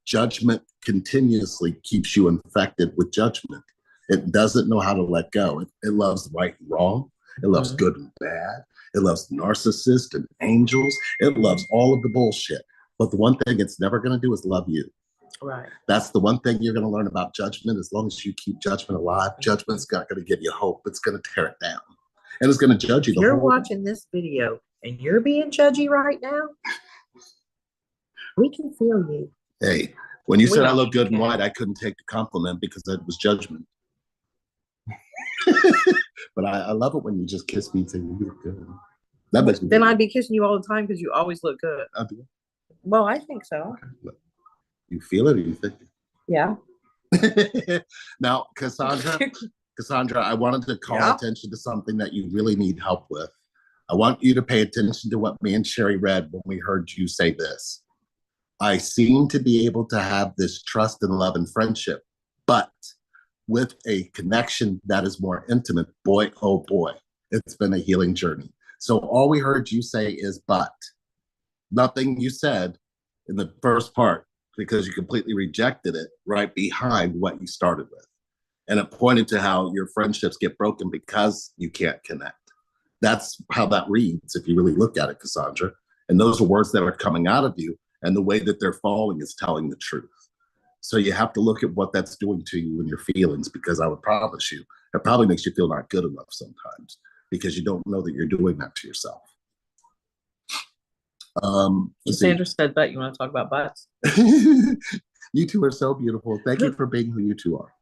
Judgment continuously keeps you infected with judgment. It doesn't know how to let go. It loves right and wrong. It loves good and bad. It loves narcissists and angels. It loves all of the bullshit. But the one thing it's never going to do is love you. Right. That's the one thing you're going to learn about judgment. As long as you keep judgment alive, judgment's not going to give you hope. It's going to tear it down. And it's going to judge you. If you're watching this video and you're being judgy right now, we can feel you. Hey, when you said I look good in white, I couldn't take the compliment because that was judgment. But I love it when you just kiss me and say, you look good. That makes me Then good. I'd be kissing you all the time because you always look good. I do. Well, I think so. You feel it or you think Yeah. it? Now, Cassandra, I wanted to call attention to something that you really need help with. I want you to pay attention to what me and Sherry read when we heard you say this. I seem to be able to have this trust and love and friendship, but with a connection that is more intimate, boy, oh boy, it's been a healing journey. So all we heard you say is but. Nothing you said in the first part, because you completely rejected it right behind what you started with. And it pointed to how your friendships get broken because you can't connect. That's how that reads if you really look at it, Cassandra. And those are words that are coming out of you, and the way that they're falling is telling the truth. So you have to look at what that's doing to you and your feelings, because I would promise you, it probably makes you feel not good enough sometimes because you don't know that you're doing that to yourself. Let's see. Sandra said, "But you want to talk about butts?" You two are so beautiful. Thank you for being who you two are.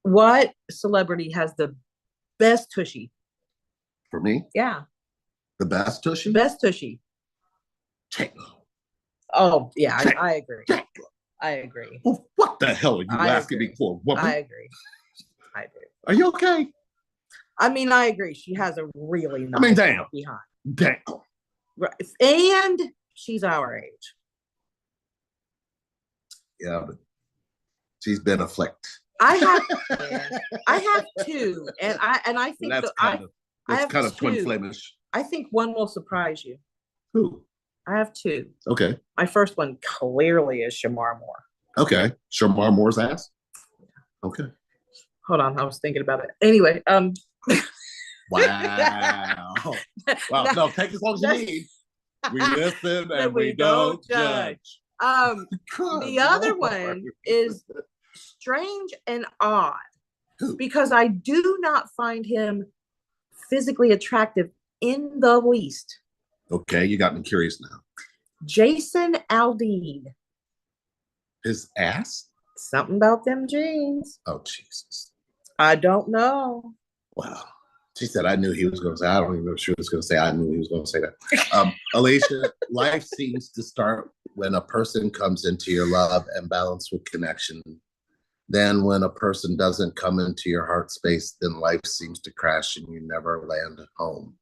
What celebrity has the best tushy? For me, Yeah, the best tushy. best tushy. J-Lo. Oh yeah, J- I agree. J-Lo. I agree. Well, what the hell are you I asking agree. me for, woman? I agree. I agree. Are you okay? I mean, I agree. She has a really nice damn. behind. Damn. Right. And she's our age. Yeah, but she's been afflicted. I have two, and I think That's I have kind of twin two. flamish. I think one will surprise you. Who? I have two. Okay. My first one clearly is Shamar Moore. Okay. Shamar Moore's ass? Okay. Hold on, I was thinking about it. Anyway, Wow. Wow. No, take as long as you need. We listen and we don't judge. The other one is strange and odd because I do not find him physically attractive in the least. Okay, you got me curious now. Jason Aldean. His ass? Something about them jeans. Oh, Jesus. I don't know. Wow. She said, I knew he was going to say, I don't even know if she was going to say, I knew he was going to say that. Alicia, life seems to start when a person comes into your love and balance with connection. Then when a person doesn't come into your heart space, then life seems to crash and you never land at home.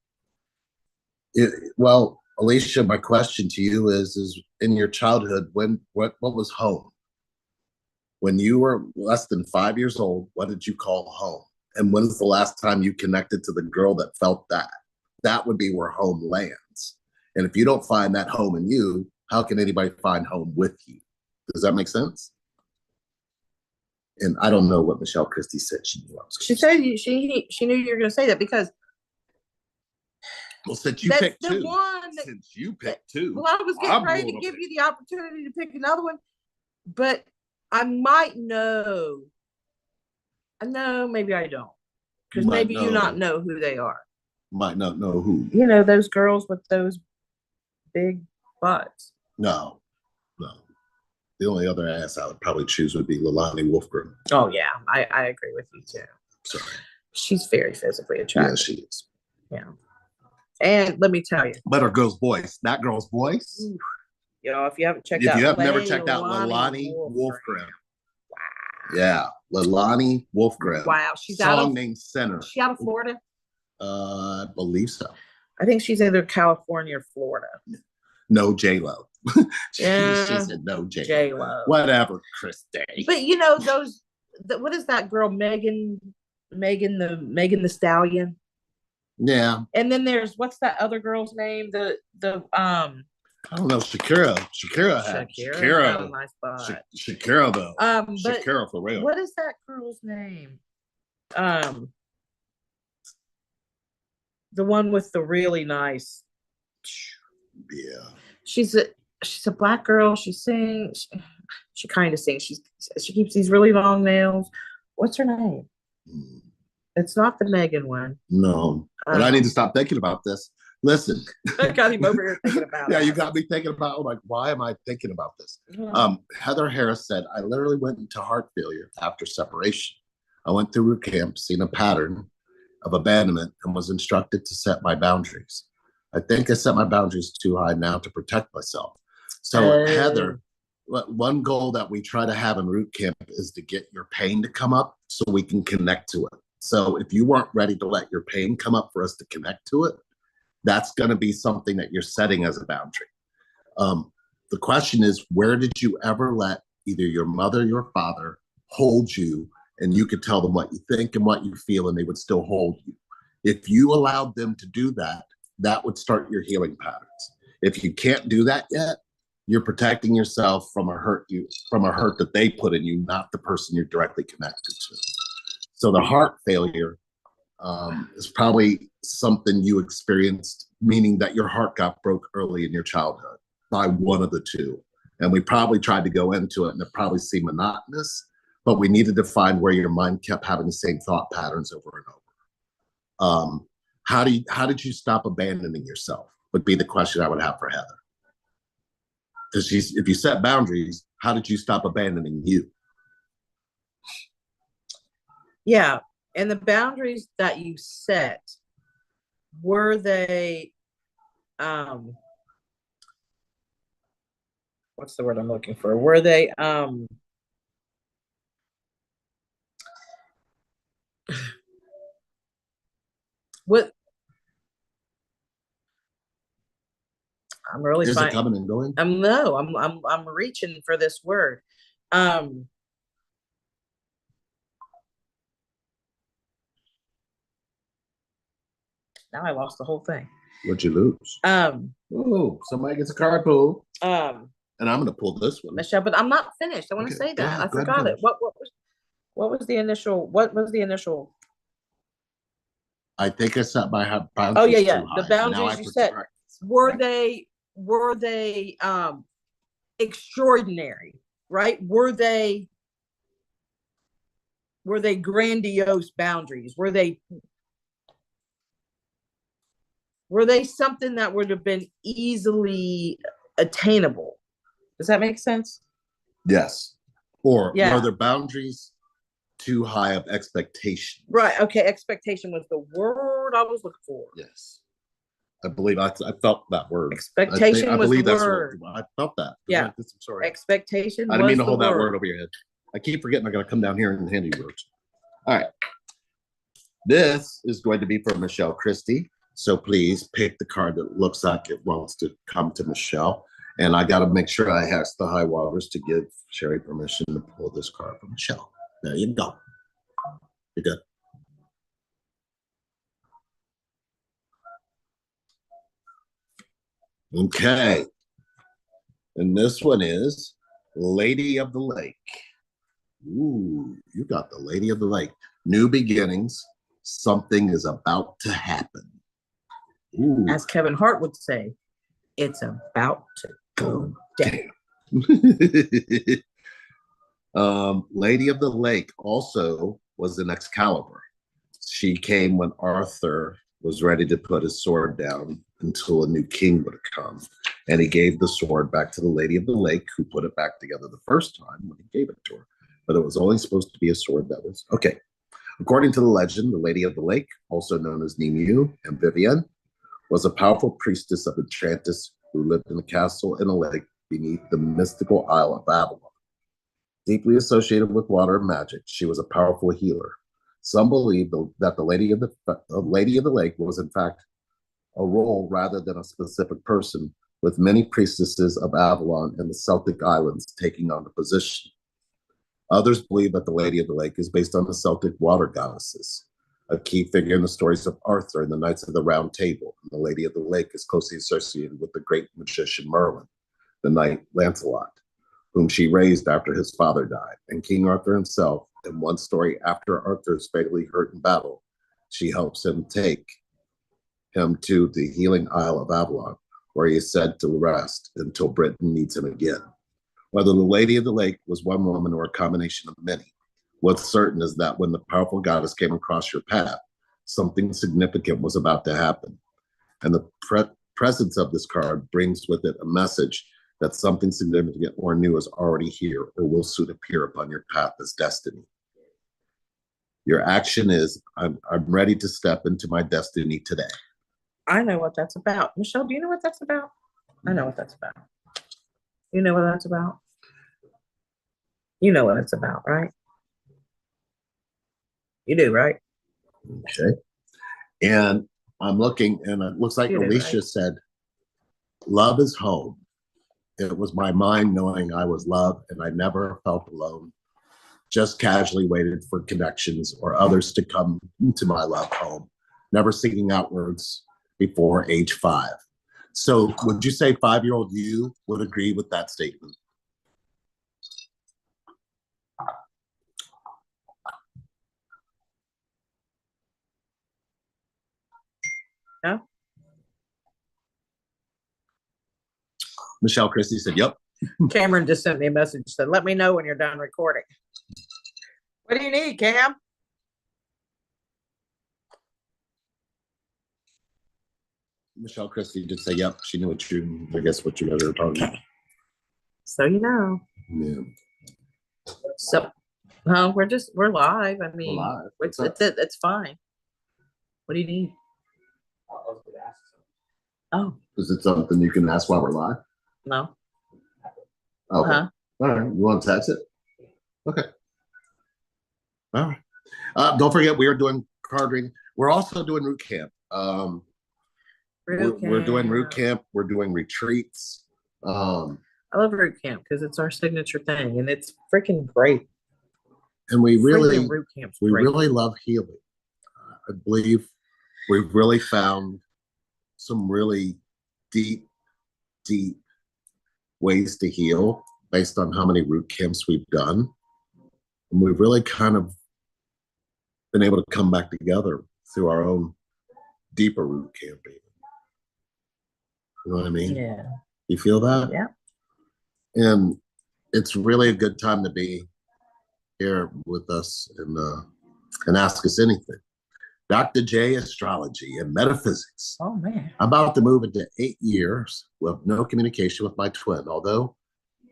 Well, Alicia, my question to you is in your childhood, what was home? When you were less than 5 years old, what did you call home? And when's the last time you connected to the girl that felt that? That would be where home lands. And if you don't find that home in you, how can anybody find home with you? Does that make sense? And I don't know what Michelle Christie said she knew. She said she knew you were going to say that because. Well, since you picked two. Well, I was getting ready to give you the opportunity to pick another one, but I might know. No, maybe I don't. Because maybe you not know who they are. Might not know who. You know, those girls with those big butts. No. The only other ass I would probably choose would be Leilani Wolfgren. Oh, yeah. I agree with you, too. Sorry. She's very physically attractive. Yeah, she is. Yeah. And let me tell you. But her girl's voice. That girl's voice. Oof. You know, if you haven't checked out. If you have never checked out Leilani Wolfgren. Wow. Yeah. Leilani Wolfgren. Wow. She's song named Center. Is she out of Florida? I believe so. I think she's either California or Florida. No J-Lo. she said no J-Lo. Whatever, Christy. But you know what is that girl Megan the Stallion? Yeah. And then there's what's that other girl's name? I don't know. Shakira. Shakira. Nice butt. Shakira though. Shakira for real. What is that girl's name? The one with the really nice. Yeah. She's a black girl. She sings. She kind of sings. She keeps these really long nails. What's her name? It's not the Megan one. No. But I need to stop thinking about this. Listen. I got him over here thinking about it. Yeah, you got me thinking about, like, why am I thinking about this? Heather Harris said, I literally went into heart failure after separation. I went through root camp, seen a pattern of abandonment, and was instructed to set my boundaries. I think I set my boundaries too high now to protect myself. So, Heather, one goal that we try to have in root camp is to get your pain to come up so we can connect to it. So if you weren't ready to let your pain come up for us to connect to it, that's going to be something that you're setting as a boundary. The question is, where did you ever let either your mother or your father hold you and you could tell them what you think and what you feel and they would still hold you? If you allowed them to do that, that would start your healing patterns. If you can't do that yet, you're protecting yourself from a hurt that they put in you, not the person you're directly connected to. So the heart failure is probably something you experienced, meaning that your heart got broke early in your childhood by one of the two. And we probably tried to go into it and it probably seemed monotonous, but we needed to find where your mind kept having the same thought patterns over and over. How did you stop abandoning yourself? would be the question I would have for Heather. Because if you set boundaries, how did you stop abandoning you? Yeah. And the boundaries that you set, were they, what's the word I'm looking for? Were they, what, I'm really Is it coming and going? No, I'm reaching for this word. Now I lost the whole thing. What'd you lose? Oh, somebody gets a card pulled. And I'm gonna pull this one, Michelle, but I'm not finished. I want to say that. I forgot it. What was the initial? I think I set my boundaries. Oh yeah. Too The high. boundaries you set, were they extraordinary, right? Were they grandiose boundaries? Were they something that would have been easily attainable? Does that make sense? Yes. Or Yeah. were there boundaries too high of expectation? Right. Okay. Expectation was the word I was looking for. Yes. I believe I felt that word. Expectation was the word. I felt that. Yeah. I'm sorry. Expectation. I didn't mean to hold that word over your head. I keep forgetting I got to come down here and hand you words. All right. This is going to be for Michelle Christie. So please pick the card that looks like it wants to come to Michelle. And I got to make sure I have the high waters to give Sherry permission to pull this card for Michelle. There you go. You're good. Okay. And this one is Lady of the Lake. Ooh, you got the Lady of the Lake. New beginnings. Something is about to happen. Ooh. As Kevin Hart would say, it's about to go down. Lady of the Lake also was in Excalibur. She came when Arthur was ready to put his sword down until a new king would come. And he gave the sword back to the Lady of the Lake, who put it back together the first time when he gave it to her. But it was only supposed to be a sword that was okay. According to the legend, the Lady of the Lake, also known as Nimue and Vivienne, was a powerful priestess of Enchantress who lived in a castle in a lake beneath the mystical Isle of Babylon. Deeply associated with water and magic, she was a powerful healer. Some believe that the Lady of the Lake was in fact a role rather than a specific person, with many priestesses of Avalon and the Celtic Islands taking on the position. Others believe that the Lady of the Lake is based on the Celtic water goddesses, a key figure in the stories of Arthur and the Knights of the Round Table. And the Lady of the Lake is closely associated with the great magician Merlin, the knight Lancelot, whom she raised after his father died, and King Arthur himself. In one story, after Arthur is fatally hurt in battle, she helps him take him to the healing Isle of Avalon, where he is said to rest until Britain needs him again. Whether the Lady of the Lake was one woman or a combination of many, what's certain is that when the powerful goddess came across your path, something significant was about to happen. And the presence of this card brings with it a message that something significant or new is already here or will soon appear upon your path as destiny. Your action is, I'm ready to step into my destiny today. I know what that's about. Michelle, do you know what that's about? I know what that's about. You know what that's about? You know what it's about, right? You do, right? Okay. And I'm looking, and it looks like Alicia said, love is home. It was my mind knowing I was loved and I never felt alone. Just casually waited for connections or others to come into my love home, never seeking outwards before age 5. So would you say 5-year-old you would agree with that statement? Yeah. Michelle Christie said, yep. Cameron just sent me a message, said, let me know when you're done recording. What do you need, Cam? Michelle Christie did say, yep, she knew what you, I guess what you guys were talking about. So you know. Yeah. So we're live. I mean, live. It's fine. What do you need? Oh, Is it something you can ask while we're live? no. Okay. All right. You want to text it? Okay. All right. Don't forget, we are doing card reading. We're also doing root camp. We're doing root camp. We're doing retreats. I love root camp because it's our signature thing, and it's freaking great. And we really freaking love healing. I believe we've really found some really deep ways to heal based on how many root camps we've done. And we've really kind of been able to come back together through our own deeper root camping. You know what I mean? Yeah. You feel that? Yeah. And it's really a good time to be here with us and ask us anything. Dr. J, astrology and metaphysics. Oh man. I'm about to move into 8 years with no communication with my twin, although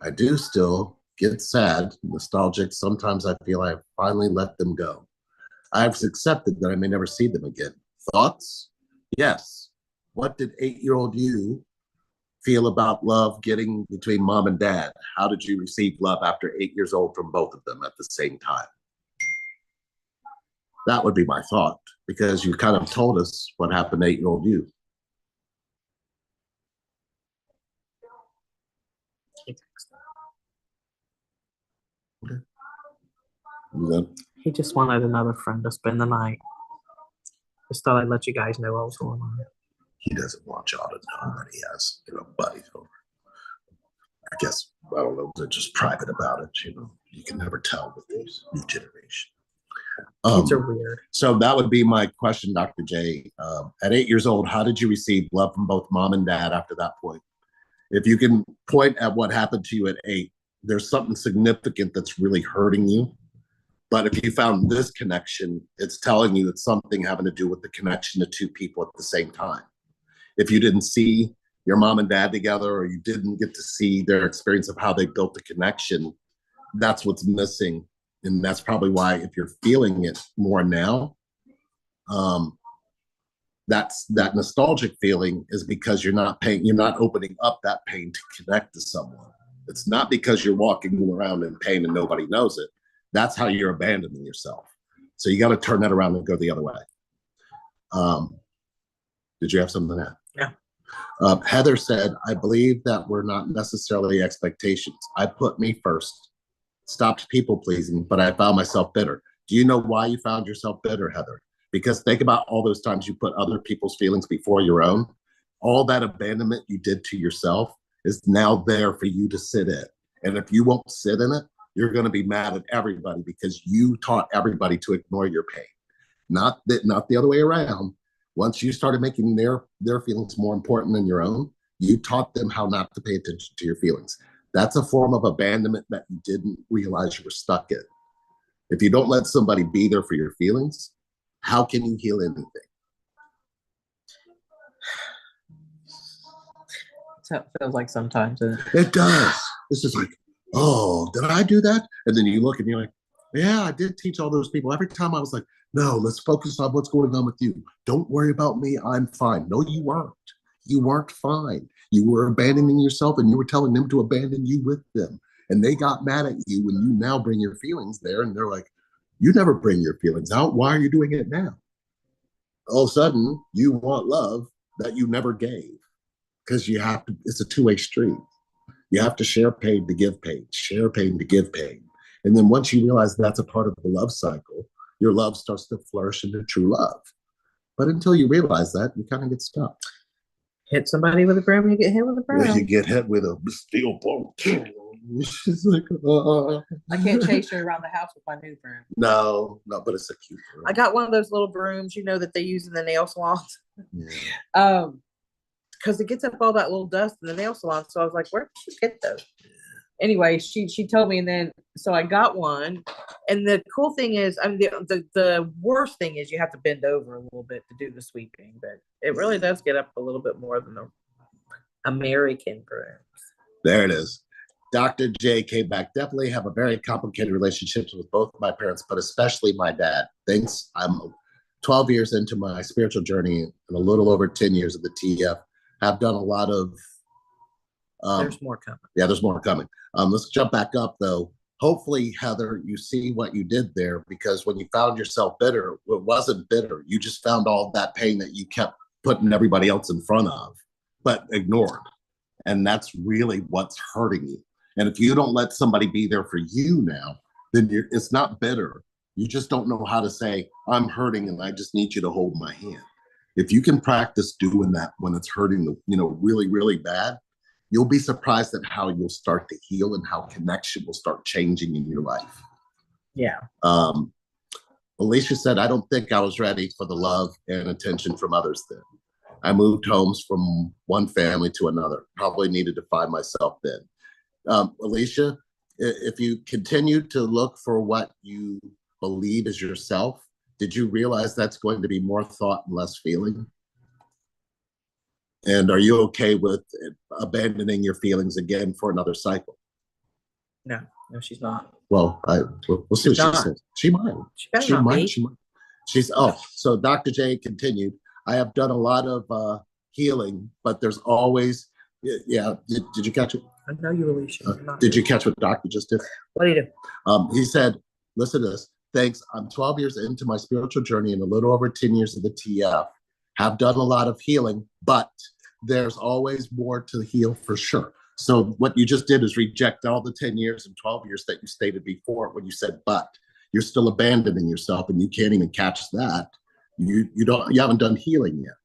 I do still get sad, nostalgic. Sometimes I feel I have finally let them go. I've accepted that I may never see them again. Thoughts? Yes. What did 8-year-old you feel about love getting between mom and dad? How did you receive love after 8 years old from both of them at the same time? That would be my thought, because you kind of told us what happened to 8-year-old you. Okay. He just wanted another friend to spend the night. Just thought I'd let you guys know what was going on. He doesn't want y'all to know that he has, buddies over. I guess, I don't know, they're just private about it, You can never tell with this new generation. Kids are weird. So that would be my question, Dr. J. At 8 years old, how did you receive love from both mom and dad after that point? If you can point at what happened to you at 8, there's something significant that's really hurting you. But if you found this connection, it's telling you it's something having to do with the connection to two people at the same time. If you didn't see your mom and dad together, or you didn't get to see their experience of how they built the connection, that's what's missing. And that's probably why, if you're feeling it more now, that's that nostalgic feeling is because you're not opening up that pain to connect to someone. It's not because you're walking around in pain and nobody knows it. That's how you're abandoning yourself. So you got to turn that around and go the other way. Did you have something to add? Yeah. Heather said, I believe that we're not necessarily expectations. I put me first, stopped people pleasing, but I found myself bitter. Do you know why you found yourself bitter, Heather? Because think about all those times you put other people's feelings before your own. All that abandonment you did to yourself is now there for you to sit in. And if you won't sit in it, you're going to be mad at everybody because you taught everybody to ignore your pain. Not the other way around. Once you started making their feelings more important than your own, you taught them how not to pay attention to your feelings. That's a form of abandonment that you didn't realize you were stuck in. If you don't let somebody be there for your feelings, how can you heal anything? So it feels like sometimes. It does. It's just like, oh, did I do that? And then you look and you're like, yeah, I did teach all those people. Every time I was like, no, let's focus on what's going on with you. Don't worry about me. I'm fine. No, you weren't. You weren't fine. You were abandoning yourself, and you were telling them to abandon you with them. And they got mad at you when you now bring your feelings there. And they're like, you never bring your feelings out. Why are you doing it now? All of a sudden, you want love that you never gave, because you have to. It's a two-way street. You have to share pain to give pain, share pain to give pain. And then once you realize that's a part of the love cycle, your love starts to flourish into true love. But until you realize that, you kind of get stuck. Hit somebody with a broom, you get hit with a broom. You get hit with a steel bolt. It's like, I can't chase you around the house with my new broom. No, but it's a cute broom. I got one of those little brooms, that they use in the nail salons. Yeah. Because it gets up all that little dust in the nail salon. So I was like, where did you get those? anyway, she told me, and then so I got one. And the cool thing is, I mean, the worst thing is you have to bend over a little bit to do the sweeping, but it really does get up a little bit more than the American brooms. There it is. Dr. J came back. Definitely have a very complicated relationships with both my parents, but especially my dad. Thanks. I'm 12 years into my spiritual journey and a little over 10 years of the TF. I've done a lot of. There's more coming. Yeah, there's more coming. Let's jump back up though. Hopefully, Heather, you see what you did there, because when you found yourself bitter, it wasn't bitter. You just found all that pain that you kept putting everybody else in front of, but ignored. And that's really what's hurting you. And if you don't let somebody be there for you now, then it's not bitter. You just don't know how to say, I'm hurting and I just need you to hold my hand. If you can practice doing that when it's hurting, really, really bad, you'll be surprised at how you'll start to heal and how connection will start changing in your life. Yeah. Alicia said, I don't think I was ready for the love and attention from others then. I moved homes from one family to another. Probably needed to find myself then. Alicia, if you continue to look for what you believe is yourself, did you realize that's going to be more thought and less feeling? And are you okay with abandoning your feelings again for another cycle? No, she's not. Well, we'll see what she says. She might. She might. So Dr. J continued, I have done a lot of healing, but there's always, did you catch it? I know you, Alicia. Did you catch what Doctor just did? What do you do? He said, listen to this. Thanks. I'm 12 years into my spiritual journey and a little over 10 years of the TF. Have done a lot of healing, but there's always more to heal for sure. So what you just did is reject all the 10 years and 12 years that you stated before when you said, but you're still abandoning yourself and you can't even catch that. You haven't done healing yet.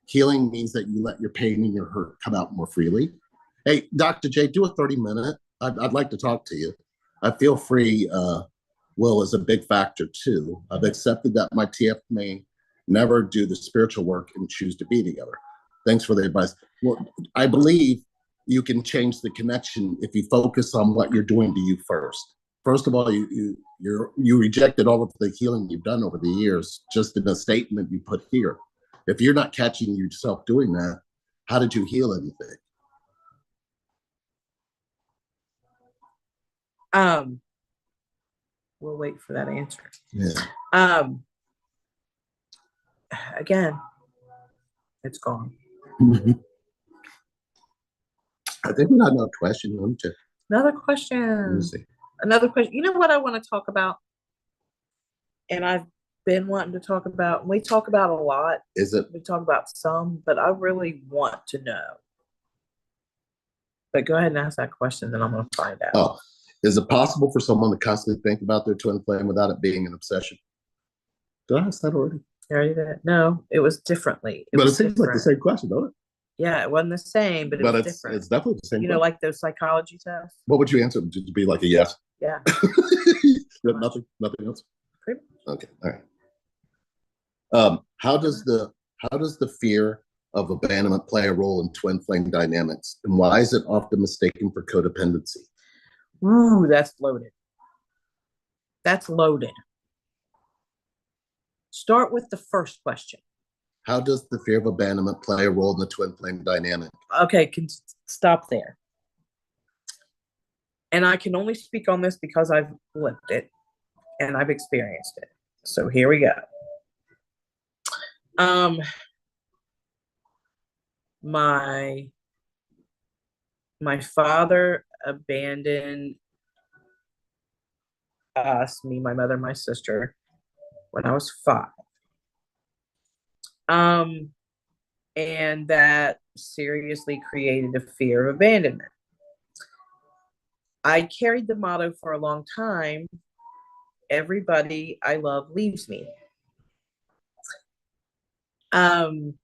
Healing means that you let your pain and your hurt come out more freely. Hey, Dr. J, do a 30-minute. I'd like to talk to you. I feel free. Will is a big factor too. I've accepted that my TF may never do the spiritual work and choose to be together. Thanks for the advice. Well, I believe you can change the connection if you focus on what you're doing to you first. First of all, you rejected all of the healing you've done over the years just in a statement you put here. If you're not catching yourself doing that, how did you heal anything? We'll wait for that answer. Yeah. Again, it's gone. I think we got another question. Another question. Another question. You know what I want to talk about? And I've been wanting to talk about, we talk about a lot. Is it? We talk about some, but I really want to know. But go ahead and ask that question, then I'm going to find out. Oh, is it possible for someone to constantly think about their twin flame without it being an obsession? Did I ask that already? You already did. No, it was differently. But it seems like the same question, don't it? Yeah, it wasn't the same, but it's different. It's definitely the same. You know, like those psychology tests. What would you answer? Would it be like a yes? Yeah. Nothing else. Pretty much. Okay, all right. How does the fear of abandonment play a role in twin flame dynamics, and why is it often mistaken for codependency? Ooh, that's loaded. That's loaded. Start with the first question. How does the fear of abandonment play a role in the twin flame dynamic? Okay, can stop there. And I can only speak on this because I've lived it and I've experienced it. So here we go. My father abandoned us, me, my mother, my sister, when I was 5. And that seriously created a fear of abandonment. I carried the motto for a long time, everybody I love leaves me. And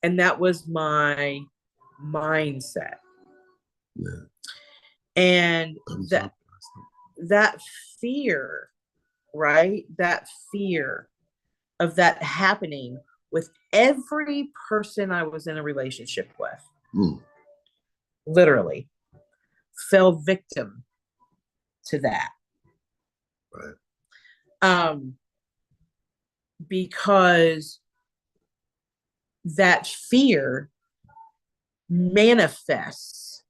that was my mindset. Yeah. And that fear, right? That fear of that happening with every person I was in a relationship with. Literally. fell victim to that. Right. Because that fear manifests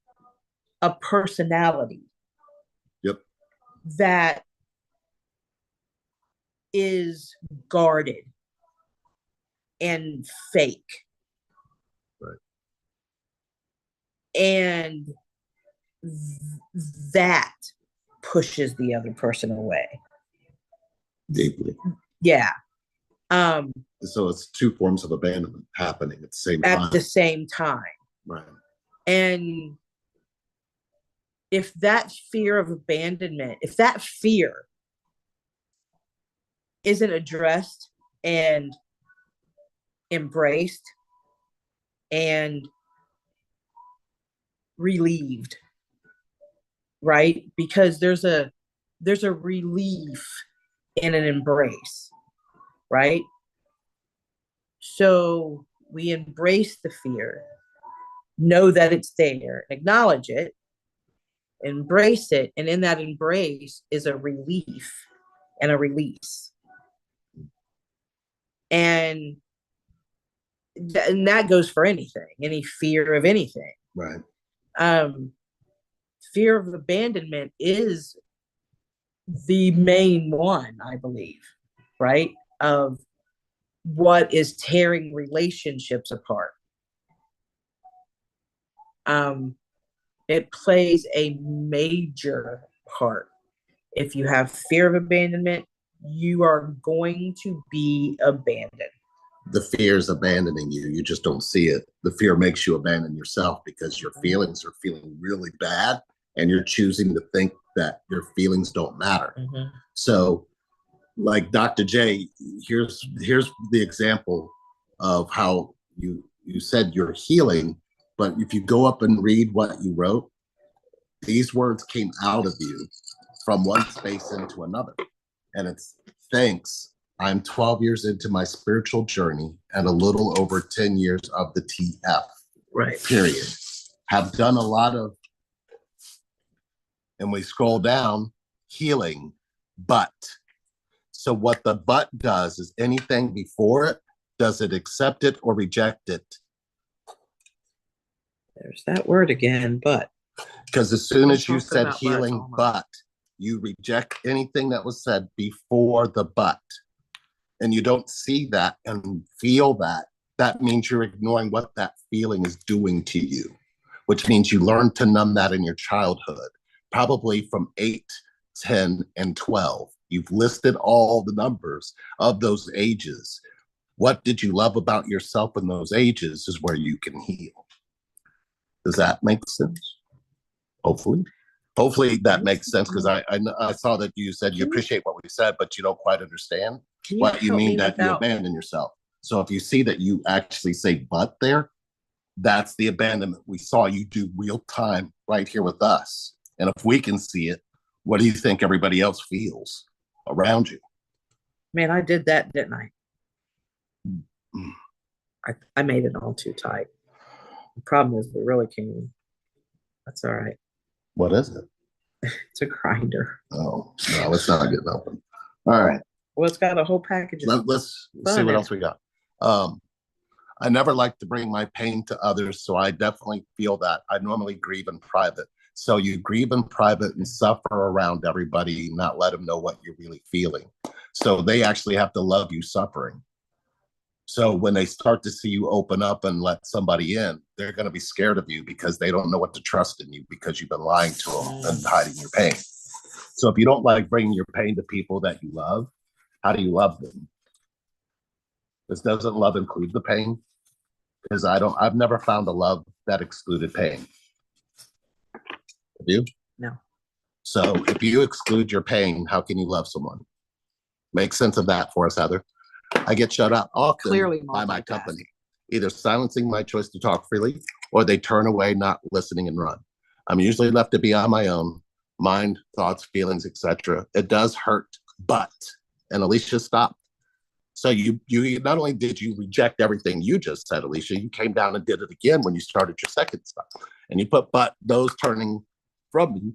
a personality. Yep. That is guarded and fake. Right. And that pushes the other person away. Deeply. Yeah. So it's two forms of abandonment happening at the same time. At the same time. Right. And if that fear of abandonment, if that fear isn't addressed and embraced and relieved, right? Because there's a relief in an embrace, right? So we embrace the fear, know that it's there, acknowledge it, embrace it, and in that embrace is a relief and a release. And that goes for anything, any fear of anything. Right. Fear of abandonment is the main one, I believe, right? Of what is tearing relationships apart. It plays a major part. If you have fear of abandonment, you are going to be abandoned. The fear is abandoning you. You just don't see it. The fear makes you abandon yourself because your feelings are feeling really bad and you're choosing to think that your feelings don't matter. Mm-hmm. So, like Dr. J, here's the example of how you said you're healing, but if you go up and read what you wrote, these words came out of you from one space into another. And it's thanks. I'm 12 years into my spiritual journey and a little over 10 years of the TF. Right. Period. Have done a lot of, and we scroll down, healing, but. So what the but does is anything before it, does it accept it or reject it? There's that word again, but. Because as soon as you said healing, but, you reject anything that was said before the but. And you don't see that and feel that. That means you're ignoring what that feeling is doing to you, which means you learned to numb that in your childhood, probably from 8, 10, and 12. You've listed all the numbers of those ages. What did you love about yourself in those ages is where you can heal. Does that make sense? Hopefully that makes sense, because I saw that you said you appreciate what we said, but you don't quite understand what you mean that you abandon yourself. So if you see that you actually say but there, that's the abandonment we saw you do real time right here with us. And if we can see it, what do you think everybody else feels around you? Man, I did that, didn't I? I made it all too tight. The problem is we really can't. That's all right. What is it? It's a grinder. Oh, no, it's not getting open. All right. Well, it's got a whole package. Let's see what else we got. I never like to bring my pain to others, so I definitely feel that. I normally grieve in private. So you grieve in private and suffer around everybody, not let them know what you're really feeling. So they actually have to love you suffering. So when they start to see you open up and let somebody in, they're going to be scared of you because they don't know what to trust in you because you've been lying to them and hiding your pain. So if you don't like bringing your pain to people that you love, how do you love them? This doesn't love include the pain? Because I've never found a love that excluded pain. Have you? No. So if you exclude your pain, how can you love someone? Make sense of that for us, Heather. I get shut up often by my company, either silencing my choice to talk freely, or they turn away, not listening, and run. I'm usually left to be on my own, mind, thoughts, feelings, etc. It does hurt, but, and Alicia stopped. So you not only did you reject everything you just said, Alicia, you came down and did it again when you started your second stop. And you put but, those turning from me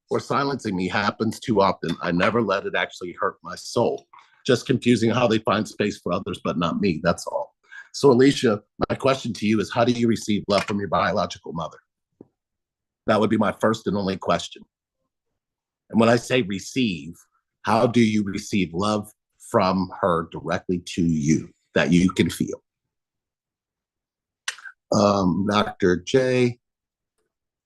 or silencing me happens too often. I never let it actually hurt my soul. Just confusing how they find space for others, but not me. That's all. So, Alicia, my question to you is, how do you receive love from your biological mother? That would be my first and only question. And when I say receive, how do you receive love from her directly to you that you can feel? Dr. J,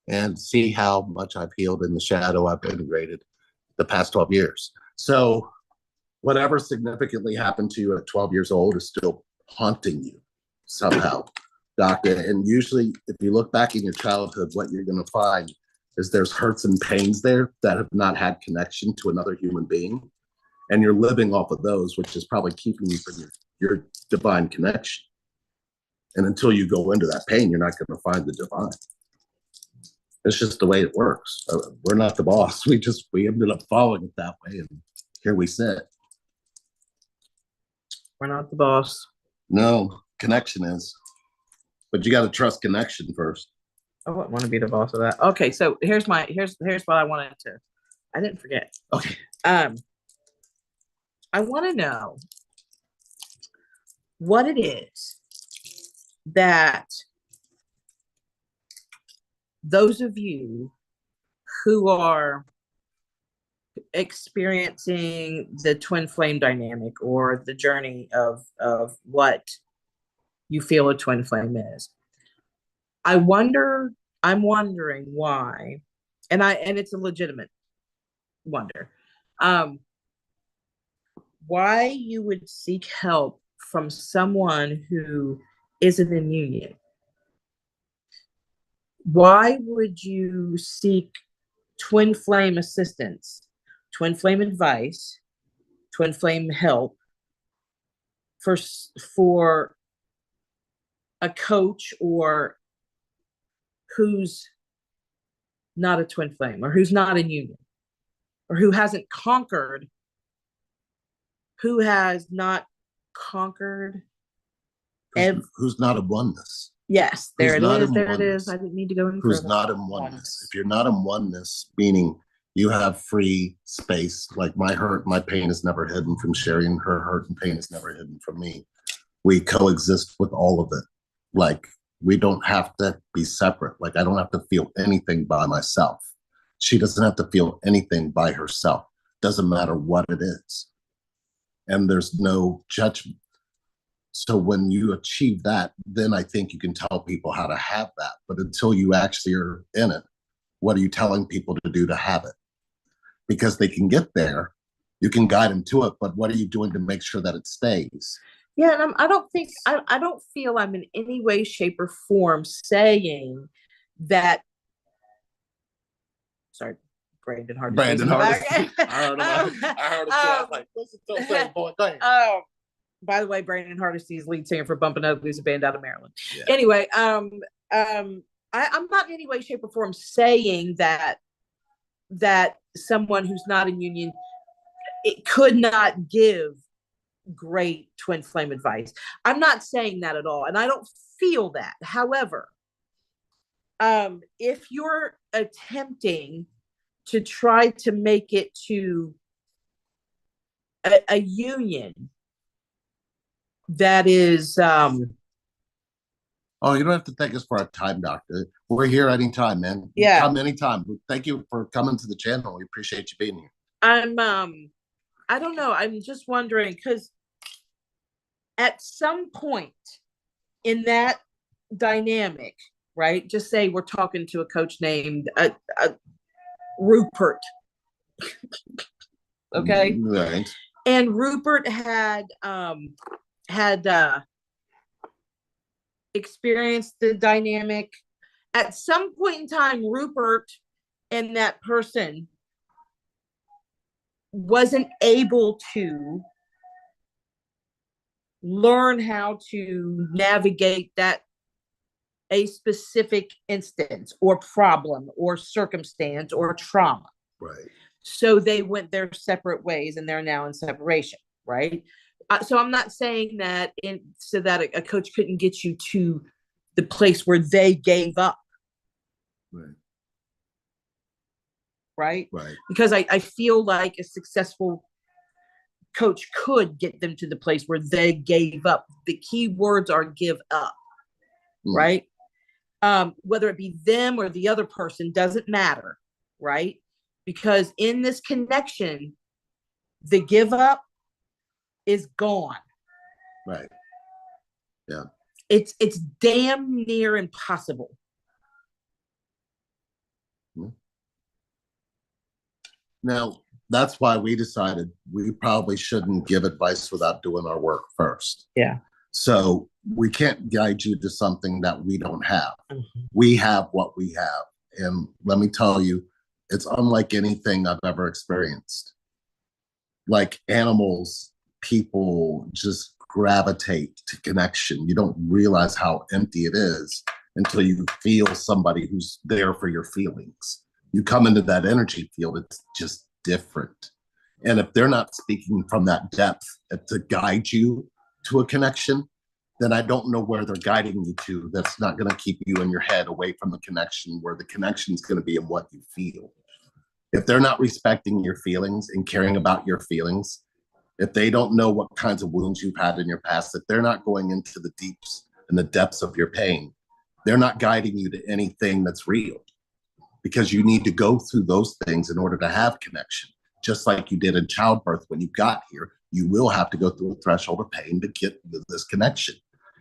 and see how much I've healed in the shadow I've integrated the past 12 years. So whatever significantly happened to you at 12 years old is still haunting you somehow, doctor. And usually if you look back in your childhood, what you're going to find is there's hurts and pains there that have not had connection to another human being. And you're living off of those, which is probably keeping you from your divine connection. And until you go into that pain, you're not going to find the divine. It's just the way it works. We're not the boss. We ended up following it that way, and here we sit. We're not the boss. No, connection is. But you got to trust connection first. I wouldn't want to be the boss of that. Okay, so here's what I wanted to. I didn't forget. Okay. I want to know what it is that those of you who are experiencing the twin flame dynamic or the journey of what you feel a twin flame is. I'm wondering why, and it's a legitimate wonder, why you would seek help from someone who isn't in union. Why would you seek twin flame assistance, twin flame advice, twin flame help for a coach or who's not a twin flame or who's not in union or who has not conquered who's not a oneness? Yes, there it is. I didn't need to go any further. Who's not in oneness? If you're not in oneness, meaning you have free space, like my hurt, my pain is never hidden from Sherry, and her hurt and pain is never hidden from me. We coexist with all of it. Like, we don't have to be separate. Like, I don't have to feel anything by myself. She doesn't have to feel anything by herself. Doesn't matter what it is. And there's no judgment. So when you achieve that, then I think you can tell people how to have that. But until you actually are in it, what are you telling people to do to have it? Because they can get there, you can guide them to it, but what are you doing to make sure that it stays? Yeah, and I don't feel I'm in any way, shape, or form saying that. Sorry, Brandon Hardesty. I heard it. Like, this is still saying, boy, go ahead. By the way, Brandon Hardesty is lead singer for Bumpin' Uglies, a band out of Maryland. Yeah. Anyway, I'm not in any way, shape, or form saying that someone who's not in union, it could not give great twin flame advice. I'm not saying that at all, and I don't feel that. However, if you're attempting to try to make it to a union that is oh, you don't have to thank us for our time, doctor. We're here anytime, man. Yeah, come anytime. Thank you for coming to the channel. We appreciate you being here. I don't know, I'm just wondering, because at some point in that dynamic, right, just say we're talking to a coach named Rupert. Okay, right. And Rupert had experienced the dynamic. At some point in time, Rupert and that person wasn't able to learn how to navigate a specific instance or problem or circumstance or trauma. Right. So they went their separate ways, and they're now in separation, right? So I'm not saying that so that a coach couldn't get you to the place where they gave up. Right. right? Right. Because I feel like a successful coach could get them to the place where they gave up. The key words are give up, right? Whether it be them or the other person, doesn't matter, right? Because in this connection, the give up is gone. Right. Yeah. It's damn near impossible. Now, that's why we decided we probably shouldn't give advice without doing our work first. Yeah. So we can't guide you to something that we don't have. Mm-hmm. We have what we have. And let me tell you, it's unlike anything I've ever experienced. Like animals, people just gravitate to connection. You don't realize how empty it is until you feel somebody who's there for your feelings. You come into that energy field, it's just different. And if they're not speaking from that depth to guide you to a connection, then I don't know where they're guiding you to. That's not going to keep you in your head away from the connection, where the connection is going to be in what you feel. If they're not respecting your feelings and caring about your feelings, if they don't know what kinds of wounds you've had in your past, if they're not going into the deeps and the depths of your pain, they're not guiding you to anything that's real. Because you need to go through those things in order to have connection. Just like you did in childbirth when you got here, you will have to go through a threshold of pain to get this connection.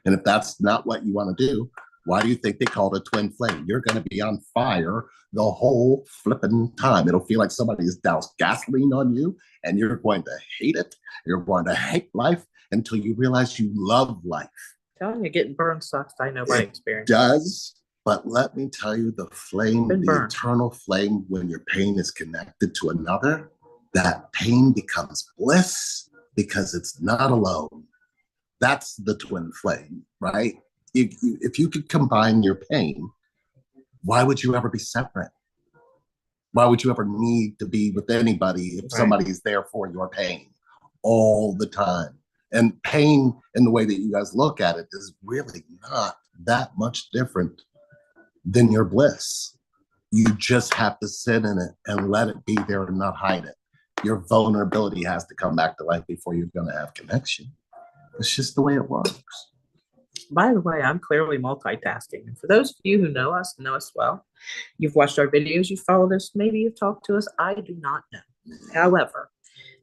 And if that's not what you want to do, why do you think they call it a twin flame? You're going to be on fire the whole flipping time. It'll feel like somebody has doused gasoline on you, and you're going to hate it. You're going to hate life until you realize you love life. Telling you, getting burned sucks. I know by experience. It does. But let me tell you, the flame, the eternal flame, when your pain is connected to another, that pain becomes bliss because it's not alone. That's the twin flame, right? If you could combine your pain, why would you ever be separate? Why would you ever need to be with anybody if somebody's there for your pain all the time? And pain, in the way that you guys look at it, is really not that much different than your bliss. You just have to sit in it and let it be there and not hide it. Your vulnerability has to come back to life before you're going to have connection. It's just the way it works. By the way, I'm clearly multitasking. And for those of you who know us well. You've watched our videos, you followed us, maybe you've talked to us. I do not know. However,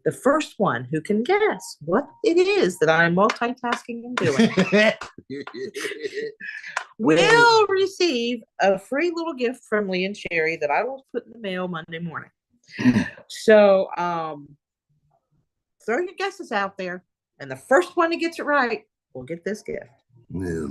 the first one who can guess what it is that I'm multitasking and doing will receive a free little gift from Lee and Sherry that I will put in the mail Monday morning. So throw your guesses out there, and the first one that gets it right will get this gift. Yeah.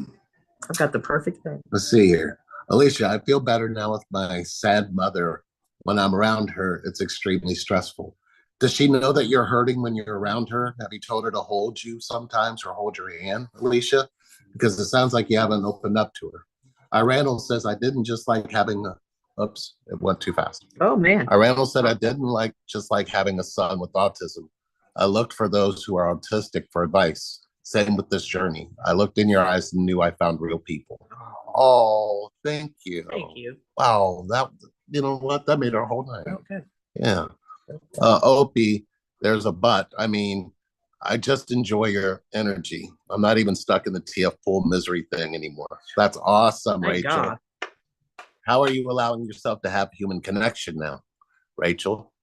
I've got the perfect thing. Let's see here. Alicia, I feel better now with my sad mother. When I'm around her, it's extremely stressful. Does she know that you're hurting when you're around her? Have you told her to hold you sometimes or hold your hand, Alicia? Because it sounds like you haven't opened up to her. Randall says, I didn't just like having a, oops, it went too fast. Oh, man. Randall said, I didn't like just like having a son with autism. I looked for those who are autistic for advice. Same with this journey. I looked in your eyes and knew I found real people. Oh, thank you. Thank you. Wow, that, you know what? That made our whole night. Okay. Yeah. Opie, there's a but. I mean, I just enjoy your energy. I'm not even stuck in the TF pool misery thing anymore. That's awesome, Thank Rachel. God. How are you allowing yourself to have human connection now, Rachel?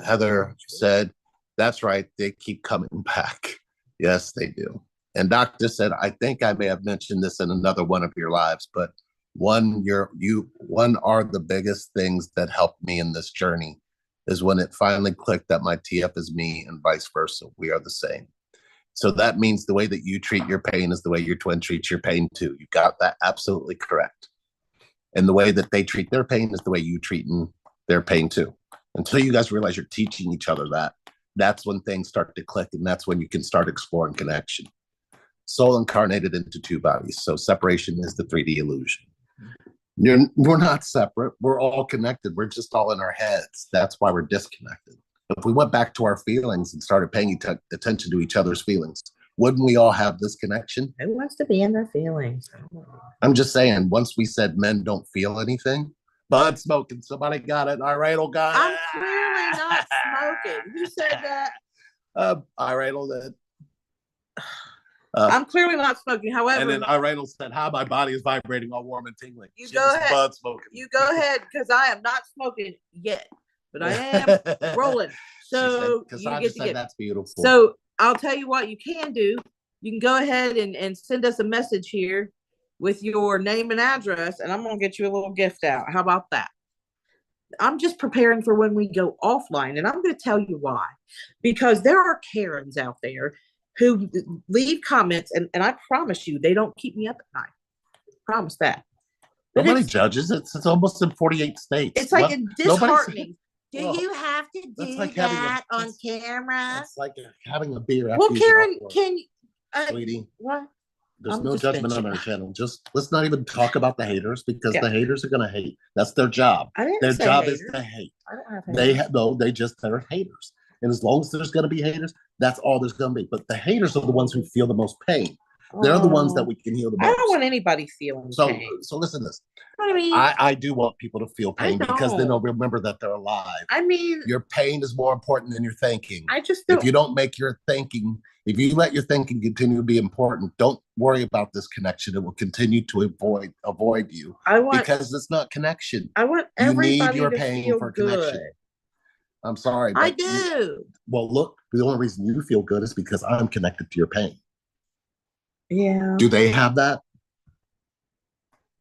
Heather said, that's right. They keep coming back. Yes, they do. And Doctor said, I think I may have mentioned this in another one of your lives, but one are the biggest things that helped me in this journey is when it finally clicked that my TF is me and vice versa. We are the same. So that means the way that you treat your pain is the way your twin treats your pain too. You got that absolutely correct. And the way that they treat their pain is the way you treat their pain too. Until you guys realize you're teaching each other that, that's when things start to click, and that's when you can start exploring connection. Soul incarnated into two bodies. So separation is the 3D illusion. We're not separate. We're all connected. We're just all in our heads. That's why we're disconnected. If we went back to our feelings and started paying attention to each other's feelings, wouldn't we all have this connection? Who wants to be in their feelings? I'm just saying, once we said men don't feel anything, Bud smoking. Somebody got it. Irene got I'm it. clearly not smoking. Who said that? Irene did. I'm clearly not smoking. However, and then Irene said, "Hi, my body is vibrating, all warm and tingling." You She go was ahead. Bud smoking. You go ahead, because I am not smoking yet, but I am rolling. So you get to get. That's beautiful. So I'll tell you what you can do. You can go ahead and send us a message here with your name and address, and I'm gonna get you a little gift out. How about that? I'm just preparing for when we go offline, and I'm going to tell you why. Because there are Karens out there who leave comments, and I promise you, they don't keep me up at night. Promise that. But nobody judges. It's almost in 48 states. It's like disheartening. Do you have to do like that on camera? It's like having a beer. After Well, Karen, can you, sweetie? What? There's no judgment on our channel. Just let's not even talk about the haters, because the haters are going to hate. That's their job. Their job is to hate. I don't have haters. They're haters. And as long as there's going to be haters, that's all there's going to be. But the haters are the ones who feel the most pain. They're the ones that we can heal the most. I don't want anybody feeling pain. So listen to this. I mean, I do want people to feel pain, because then they'll remember that they're alive. I mean, your pain is more important than your thinking. I just don't. If you don't make your thinking, if you let your thinking continue to be important, don't worry about this connection. It will continue to avoid you, because it's not connection. I want everybody you need your to pain feel for good. connection. I'm sorry. I do. Well, look, the only reason you feel good is because I'm connected to your pain. Yeah. Do they have that?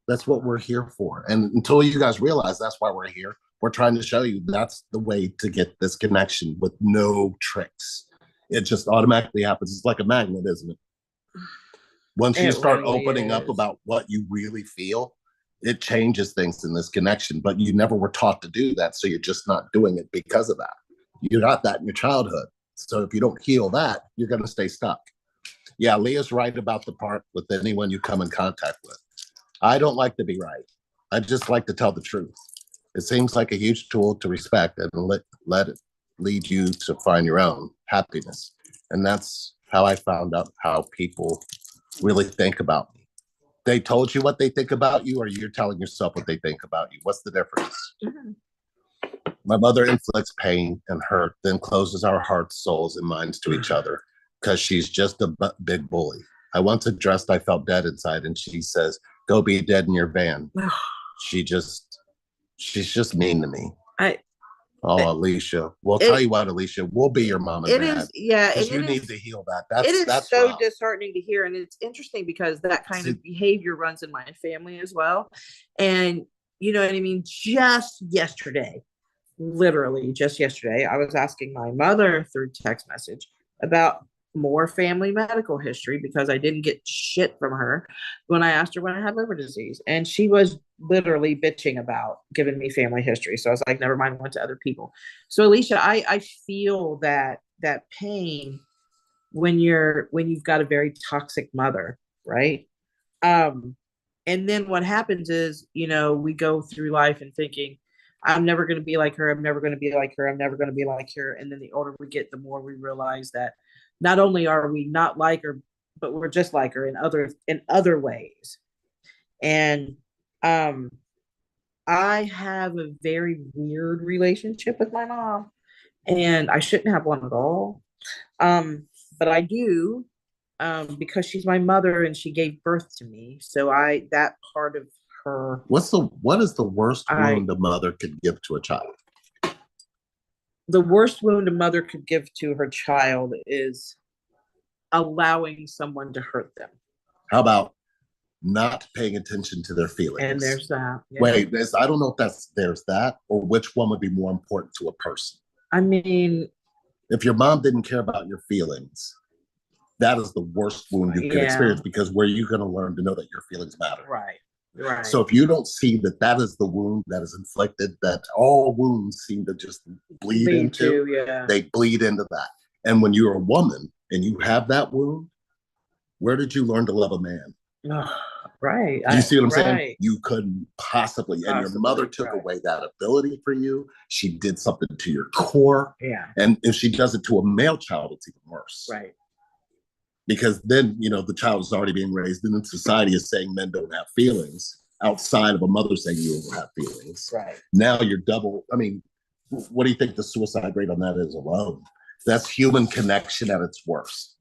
That's what we're here for. And until you guys realize that's why we're here, we're trying to show you that's the way to get this connection with no tricks. It just automatically happens. It's like a magnet, isn't it? Once you start opening up about what you really feel, it changes things in this connection. But you never were taught to do that, so you're just not doing it because of that. You got that in your childhood. So if you don't heal that, you're going to stay stuck. Yeah, Leah's right about the part with anyone you come in contact with. I don't like to be right. I just like to tell the truth. It seems like a huge tool to respect and let it lead you to find your own happiness. And that's how I found out how people really think about me. They told you what they think about you, or you're telling yourself what they think about you. What's the difference? Mm-hmm. My mother inflicts pain and hurt, then closes our hearts, souls, and minds to each other, because she's just a big bully. I once addressed I felt dead inside, and she says, "Go be dead in your van." She's just mean to me. Alicia. Well, tell you what, Alicia, we'll be your mom and dad. Because you need to heal that. That's so rough. Disheartening to hear. And it's interesting because that kind of behavior runs in my family as well. And you know what I mean? Literally just yesterday, I was asking my mother through text message about more family medical history, because I didn't get shit from her when I asked her when I had liver disease. And she was literally bitching about giving me family history. So I was like, never mind, I went to other people. So Alicia, I feel that pain when you've got a very toxic mother, right? And then what happens is, we go through life and thinking, I'm never going to be like her. I'm never going to be like her. I'm never going to be like her. And then the older we get, the more we realize that not only are we not like her, but we're just like her in other ways. And I have a very weird relationship with my mom, and I shouldn't have one at all. But I do, because she's my mother and she gave birth to me. So that part of her. What is the worst wound a mother could give to a child? The worst wound a mother could give to her child is allowing someone to hurt them. How about not paying attention to their feelings? And there's that. Yeah. Wait, I don't know if there's that, or which one would be more important to a person. I mean, if your mom didn't care about your feelings, that is the worst wound you can experience, because where you're going to learn to know that your feelings matter. Right. So if you don't see that is the wound that is inflicted, that all wounds seem to just bleed into, they bleed into that. And when you're a woman and you have that wound, where did you learn to love a man? Right. You see what I'm saying? You couldn't possibly. And your mother took away that ability for you. She did something to your core. Yeah. And if she does it to a male child, it's even worse. Right. Because then, the child is already being raised, and then society is saying men don't have feelings. outside of a mother saying you will have feelings. Right. Now you're double. I mean, what do you think the suicide rate on that is alone? That's human connection at its worst.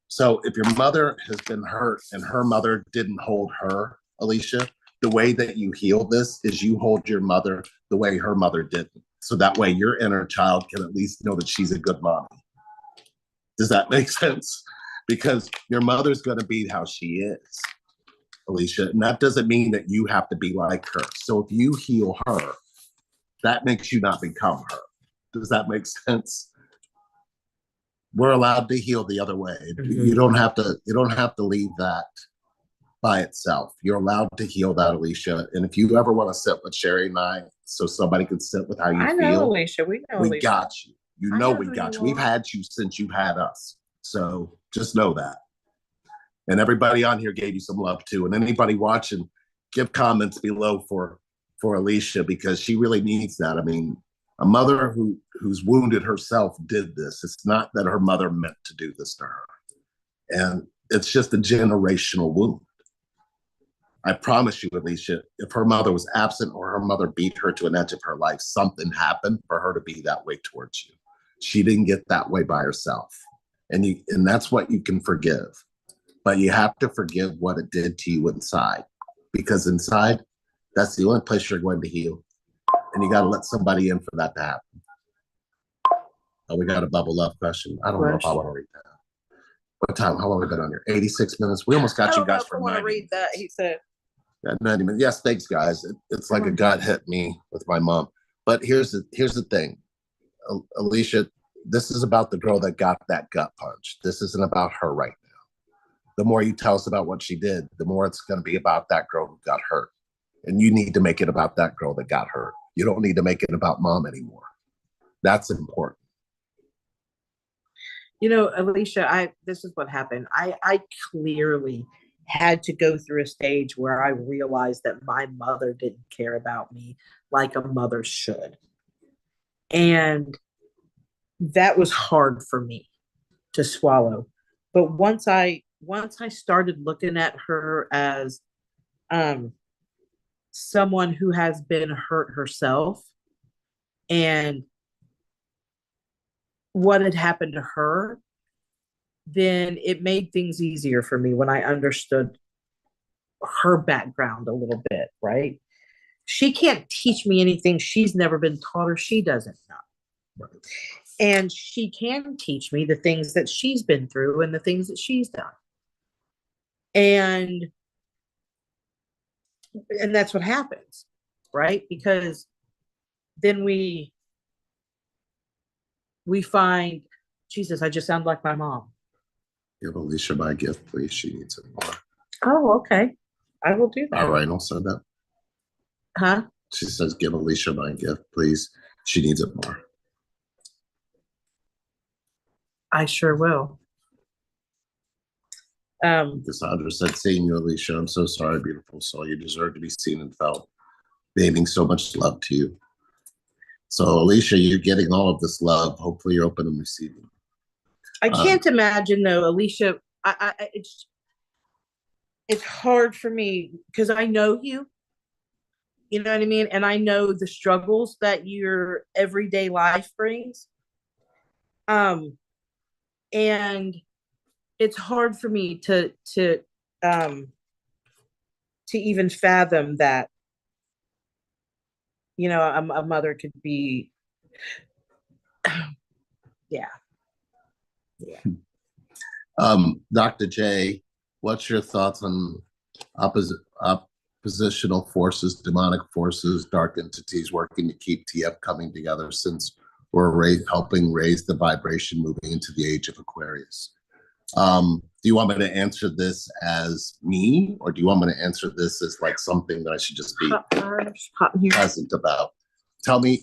So if your mother has been hurt and her mother didn't hold her, Alicia, the way that you heal this is you hold your mother the way her mother didn't. So that way your inner child can at least know that she's a good mommy. Does that make sense? Because your mother's going to be how she is, Alicia. And that doesn't mean that you have to be like her. So if you heal her, that makes you not become her. Does that make sense? We're allowed to heal the other way. Mm-hmm. You don't have to leave that by itself. You're allowed to heal that, Alicia. And if you ever want to sit with Sherry and I, so somebody can sit with how you feel. I know, Alicia. We know, Alicia. Got you. You know we got you. We've had you since you've had us. So just know that. And everybody on here gave you some love too. And anybody watching, give comments below for Alicia, because she really needs that. I mean, a mother who's wounded herself did this. It's not that her mother meant to do this to her. And it's just a generational wound. I promise you, Alicia, if her mother was absent or her mother beat her to an edge of her life, something happened for her to be that way towards you. She didn't get that way by herself. And that's what you can forgive. But you have to forgive what it did to you inside. Because inside, that's the only place you're going to heal. And you got to let somebody in for that to happen. Oh, we got a bubble love question. I don't know if I want to read that. What time? How long have we been on here? 86 minutes. We almost got you guys for 90 minutes. I want to read that, he said. Yeah, 90 minutes. Yes, thanks, guys. It's like a gut hit me with my mom. But here's the thing. Alicia, this is about the girl that got that gut punch. This isn't about her right now. The more you tell us about what she did, the more it's going to be about that girl who got hurt. And you need to make it about that girl that got hurt. You don't need to make it about mom anymore. That's important. You know, Alicia, this is what happened. I clearly had to go through a stage where I realized that my mother didn't care about me like a mother should. And that was hard for me to swallow. But once I started looking at her as someone who has been hurt herself and what had happened to her, then it made things easier for me when I understood her background a little bit, right? She can't teach me anything she's never been taught or she doesn't know. Right. And she can teach me the things that she's been through and the things that she's done. And that's what happens, right? Because then we find, Jesus, I just sound like my mom. Give Alicia my gift, please. She needs it more. Oh, okay. I will do that. All right, I'll send that. Huh? She says, give Alicia my gift, please. She needs it more. I sure will. Cassandra said, seeing you, Alicia, I'm so sorry, beautiful soul. You deserve to be seen and felt. Bathing so much love to you. So, Alicia, you're getting all of this love. Hopefully, you're open and receiving. I can't imagine, though, Alicia. It's hard for me because I know you. You know what I mean? And I know the struggles that your everyday life brings. And it's hard for me to even fathom that, you know, a mother could be, yeah. Dr. J, what's your thoughts on oppositional forces, demonic forces, dark entities working to keep TF coming together, since we're helping raise the vibration moving into the age of Aquarius? Do you want me to answer this as me, or do you want me to answer this as like something that I should just be present about? Tell you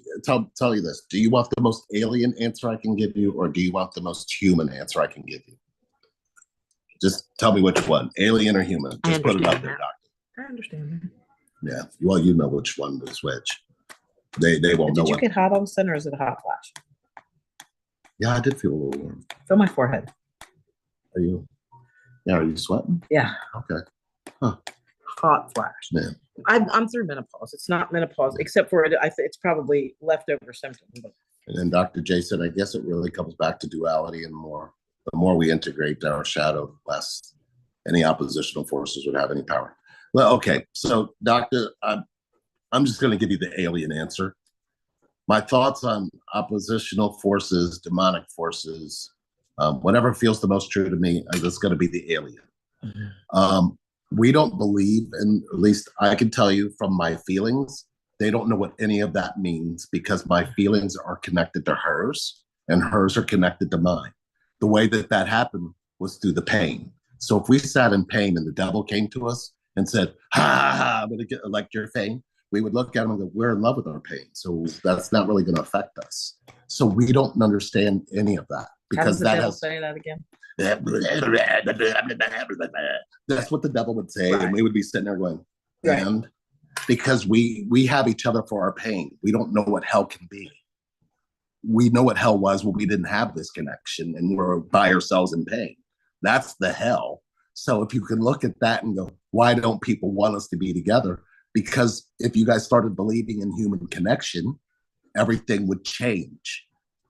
this. Do you want the most alien answer I can give you, or do you want the most human answer I can give you? Just tell me which one, alien or human. Just put it out there, doctor. I understand that. Yeah. Well, you know which one is which. They won't know. Did you get hot all of a sudden, or is it a hot flash? Yeah, I did feel a little warm. Feel my forehead. Are you? Yeah. Are you sweating? Yeah. Okay. Huh. hot flash. Yeah. I'm through menopause. It's not menopause, except for it's probably leftover symptom. But And then Dr. J said, I guess it really comes back to duality and more. The more we integrate our shadow, less any oppositional forces would have any power. Well, okay. So, Doctor, I'm just going to give you the alien answer. My thoughts on oppositional forces, demonic forces, whatever feels the most true to me, it's going to be the alien. We don't believe, and at least I can tell you from my feelings, they don't know what any of that means because my feelings are connected to hers and hers are connected to mine. The way that happened was through the pain. So if we sat in pain and the devil came to us and said, I'm going to get like your pain, we would look at him and go, we're in love with our pain. So that's not really going to affect us. So we don't understand any of that because that devil say that again. That's what the devil would say. Right. And we would be sitting there going, and because we have each other for our pain. We don't know what hell can be. We know what hell was when we didn't have this connection and we're by ourselves in pain. That's the hell. So if you can look at that and go, why don't people want us to be together? Because if you guys started believing in human connection, everything would change.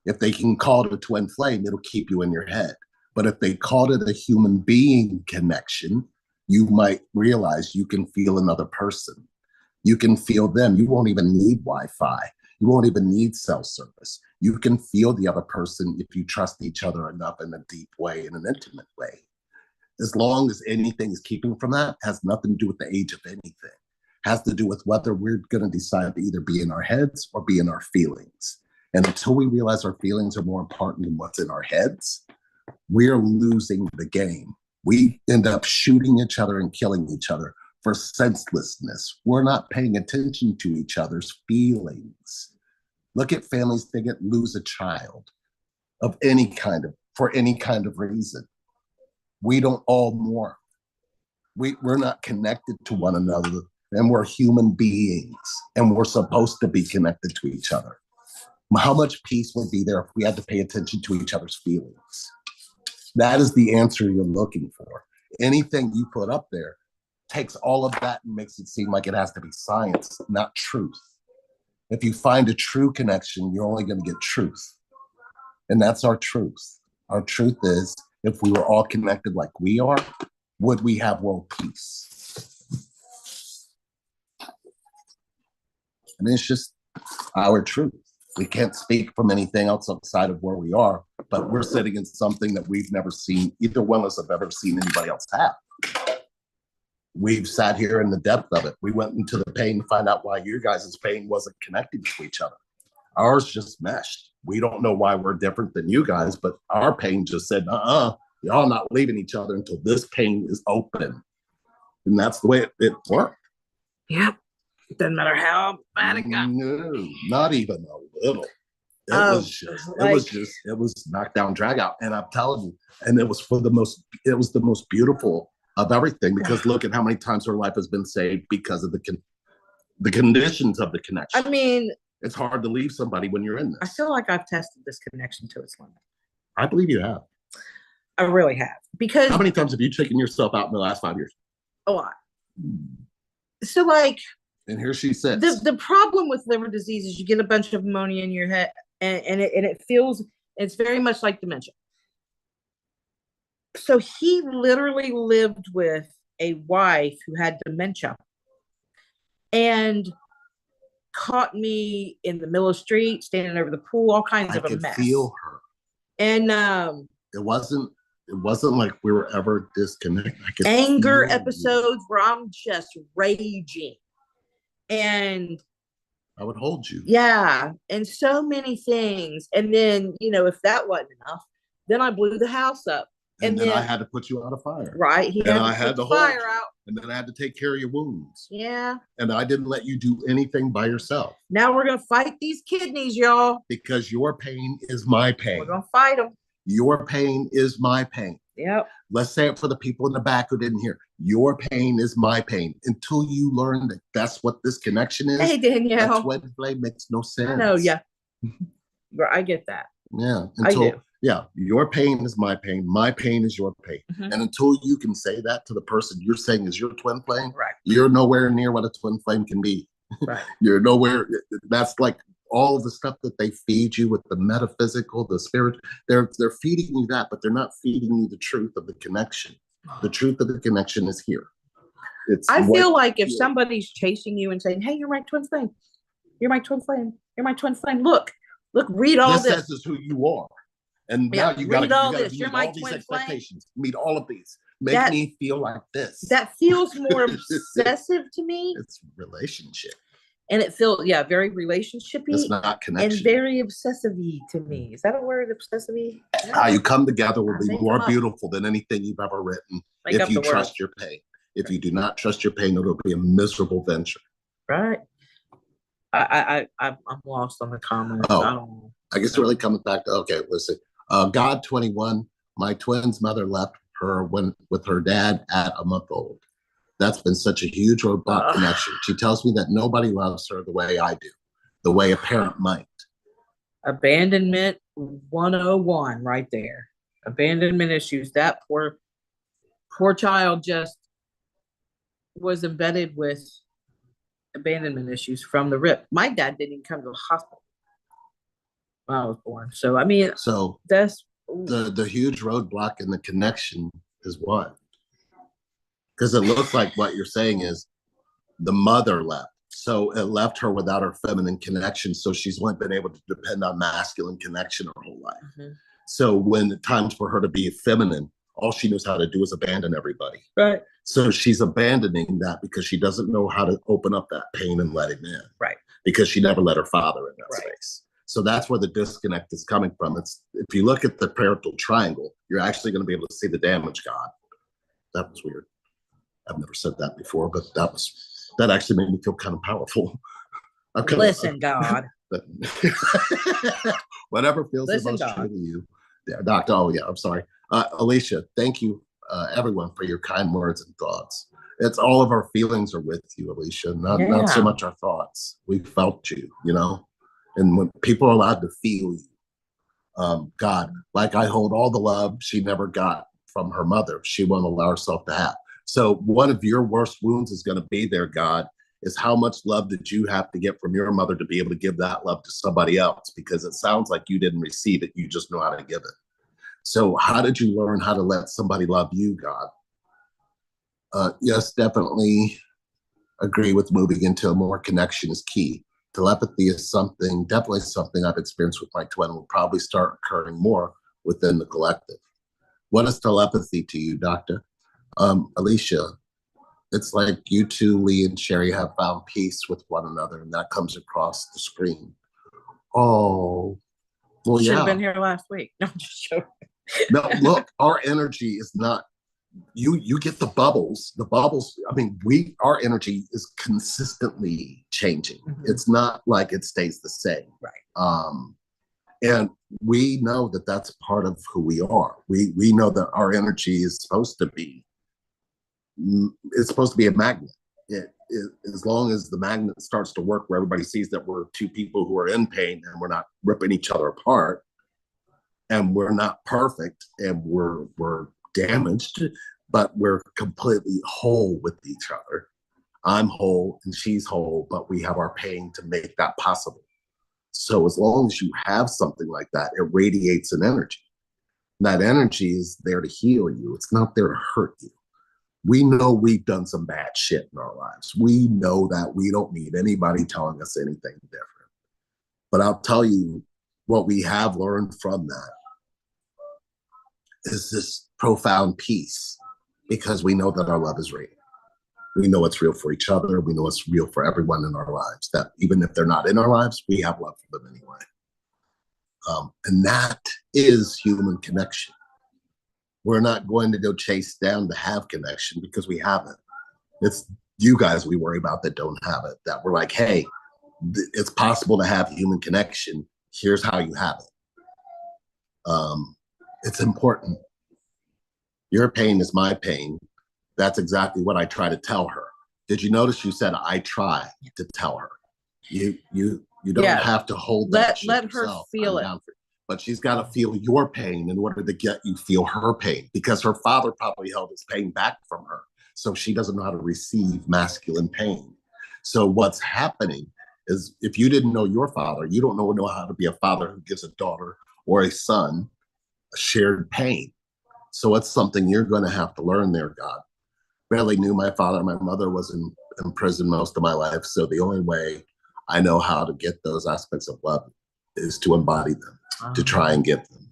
If they can call it a twin flame, it'll keep you in your head. But if they called it a human being connection, you might realize you can feel another person. You can feel them. You won't even need Wi-Fi. You won't even need cell service. You can feel the other person if you trust each other enough in a deep way, in an intimate way. As long as anything is keeping from that, has nothing to do with the age of anything. Has to do with whether we're going to decide to either be in our heads or be in our feelings. And until we realize our feelings are more important than what's in our heads, we're losing the game. We end up shooting each other and killing each other for senselessness. We're not paying attention to each other's feelings. Look at families that lose a child of any kind of, for any kind of reason. We don't all mourn. We're not connected to one another, and we're human beings, and we're supposed to be connected to each other. How much peace would be there if we had to pay attention to each other's feelings? That is the answer you're looking for. Anything you put up there takes all of that and makes it seem like it has to be science, not truth. If you find a true connection, you're only going to get truth. And that's our truth. Our truth is, if we were all connected like we are, would we have world peace? I mean, it's just our truth. We can't speak from anything else outside of where we are, but we're sitting in something that we've never seen, either one of us have ever seen anybody else have. We've sat here in the depth of it. We went into the pain to find out why your guys' pain wasn't connected to each other. Ours just meshed. We don't know why we're different than you guys, but our pain just said, y'all not leaving each other until this pain is open. And that's the way it worked. Yep. It doesn't matter how bad it got. No, not even a little. It was knockdown, drag out. And I'm telling you, and it was the most beautiful of everything, because look at how many times her life has been saved because of the conditions of the connection. I mean, it's hard to leave somebody when you're in this. I feel like I've tested this connection to its limit. I believe you have. I really have. Because how many times have you taken yourself out in the last 5 years? A lot. So like, and here she sits. The problem with liver disease is you get a bunch of ammonia in your head, and it feels, it's very much like dementia. So he literally lived with a wife who had dementia and caught me in the middle of the street, standing over the pool, all kinds of a mess. I could feel her. And it wasn't like we were ever disconnected. Anger episodes where I'm just raging. And I would hold you. Yeah. And so many things. And then, if that wasn't enough, then I blew the house up. And then I had to put you out of fire. Right. I had to hold fire out. And then I had to take care of your wounds. Yeah. And I didn't let you do anything by yourself. Now we're going to fight these kidneys, y'all. Because your pain is my pain. We're going to fight them. Your pain is my pain. Yep. Let's say it for the people in the back who didn't hear. Your pain is my pain. Until you learn that that's what this connection is. Hey, Danielle. That's when play makes no sense. I know, yeah. I get that. Yeah. Yeah, your pain is my pain is your pain. Mhm. And until you can say that to the person you're saying is your twin flame, Right. you're nowhere near what a twin flame can be. Right. You're nowhere. That's like all of the stuff that they feed you with the metaphysical, the spirit. They're feeding you that, but they're not feeding you the truth of the connection. The truth of the connection is here. I feel like if somebody's chasing you and saying, "Hey, you're my twin flame. You're my twin flame. You're my twin flame. Look, read all this this. says is who you are. And Yeah, now you got read all to this. meet You're my all these twin expectations, meet all of these. Make That- me feel like this. That feels more obsessive to me. It's relationship. And it feels, very relationshipy. It's not connection. And very obsessive-y to me. Is that a word, obsessive-y? How you come together will be Make more them up. beautiful than anything you've ever written Make up if you the trust words. your pain. If you do not trust your pain, it'll be a miserable venture. Right. I'm lost on the comments. Oh. I don't know. I guess it really comes back to, okay, listen. God 21, my twin's mother left her with her dad at a month old. That's been such a huge roadblock connection. She tells me that nobody loves her the way I do, the way a parent might. Abandonment 101 right there. Abandonment issues. That poor child just was embedded with abandonment issues from the rip. My dad didn't even come to the hospital when I was born. So I mean, so that's the huge roadblock in the connection is what? Because it looks like what you're saying is the mother left. So it left her without her feminine connection. So she's only been able to depend on masculine connection her whole life. Mm-hmm. So when the times for her to be feminine, all she knows how to do is abandon everybody. Right. So she's abandoning that because she doesn't know how to open up that pain and let him in. Right. Because she never let her father in that right. space. So that's where the disconnect is coming from. It's if you look at the parental triangle, you're actually going to be able to see the damage God. That was weird. I've never said that before, but that actually made me feel kind of powerful. Listen, God. But whatever feels the most true to you. Yeah, Doctor. Oh, yeah, I'm sorry. Alicia, thank you, everyone, for your kind words and thoughts. It's all of our feelings are with you, Alicia, not so much our thoughts. We felt you, and when people are allowed to feel you, God, like I hold all the love she never got from her mother, she won't allow herself to have. So one of your worst wounds is going to be there, God, is how much love did you have to get from your mother to be able to give that love to somebody else? Because it sounds like you didn't receive it. You just know how to give it. So how did you learn how to let somebody love you, God? Yes, definitely agree with moving into a more connection is key. Telepathy is definitely something I've experienced with my twin will probably start occurring more within the collective. What is telepathy to you, Doctor? Alicia, it's like you two, Lee and Sherry, have found peace with one another, and that comes across the screen. Oh, well, should have been here last week. No, I'm just joking. No, look, our energy is not. You get the bubbles. The bubbles. I mean, our energy is consistently changing. Mm-hmm. It's not like it stays the same. Right. And we know that that's part of who we are. We know that our energy is supposed to be. It's supposed to be a magnet. As long as the magnet starts to work, where everybody sees that we're two people who are in pain and we're not ripping each other apart, and we're not perfect, and we're damaged, but we're completely whole with each other. I'm whole and she's whole, but we have our pain to make that possible. So as long as you have something like that, it radiates an energy. That energy is there to heal you. It's not there to hurt you. We know we've done some bad shit in our lives. We know that we don't need anybody telling us anything different. But I'll tell you what we have learned from that is this profound peace, because we know that our love is real. We know it's real for each other. We know it's real for everyone in our lives, that even if they're not in our lives, we have love for them anyway. And that is human connection. We're not going to go chase down to have connection because we haven't. It's you guys we worry about that don't have it, that we're like, hey, it's possible to have human connection. Here's how you have it. It's important. Your pain is my pain. That's exactly what I try to tell her. Did you notice you said I try to tell her? You don't have to hold that. Let her feel it. but she's got to feel your pain in order to get you feel her pain, because her father probably held his pain back from her. So she doesn't know how to receive masculine pain. So what's happening is, if you didn't know your father, you don't know how to be a father who gives a daughter or a son a shared pain. So it's something you're going to have to learn there, God. Barely knew my father. My mother was in prison most of my life. So the only way I know how to get those aspects of love is to embody them, to try and get them.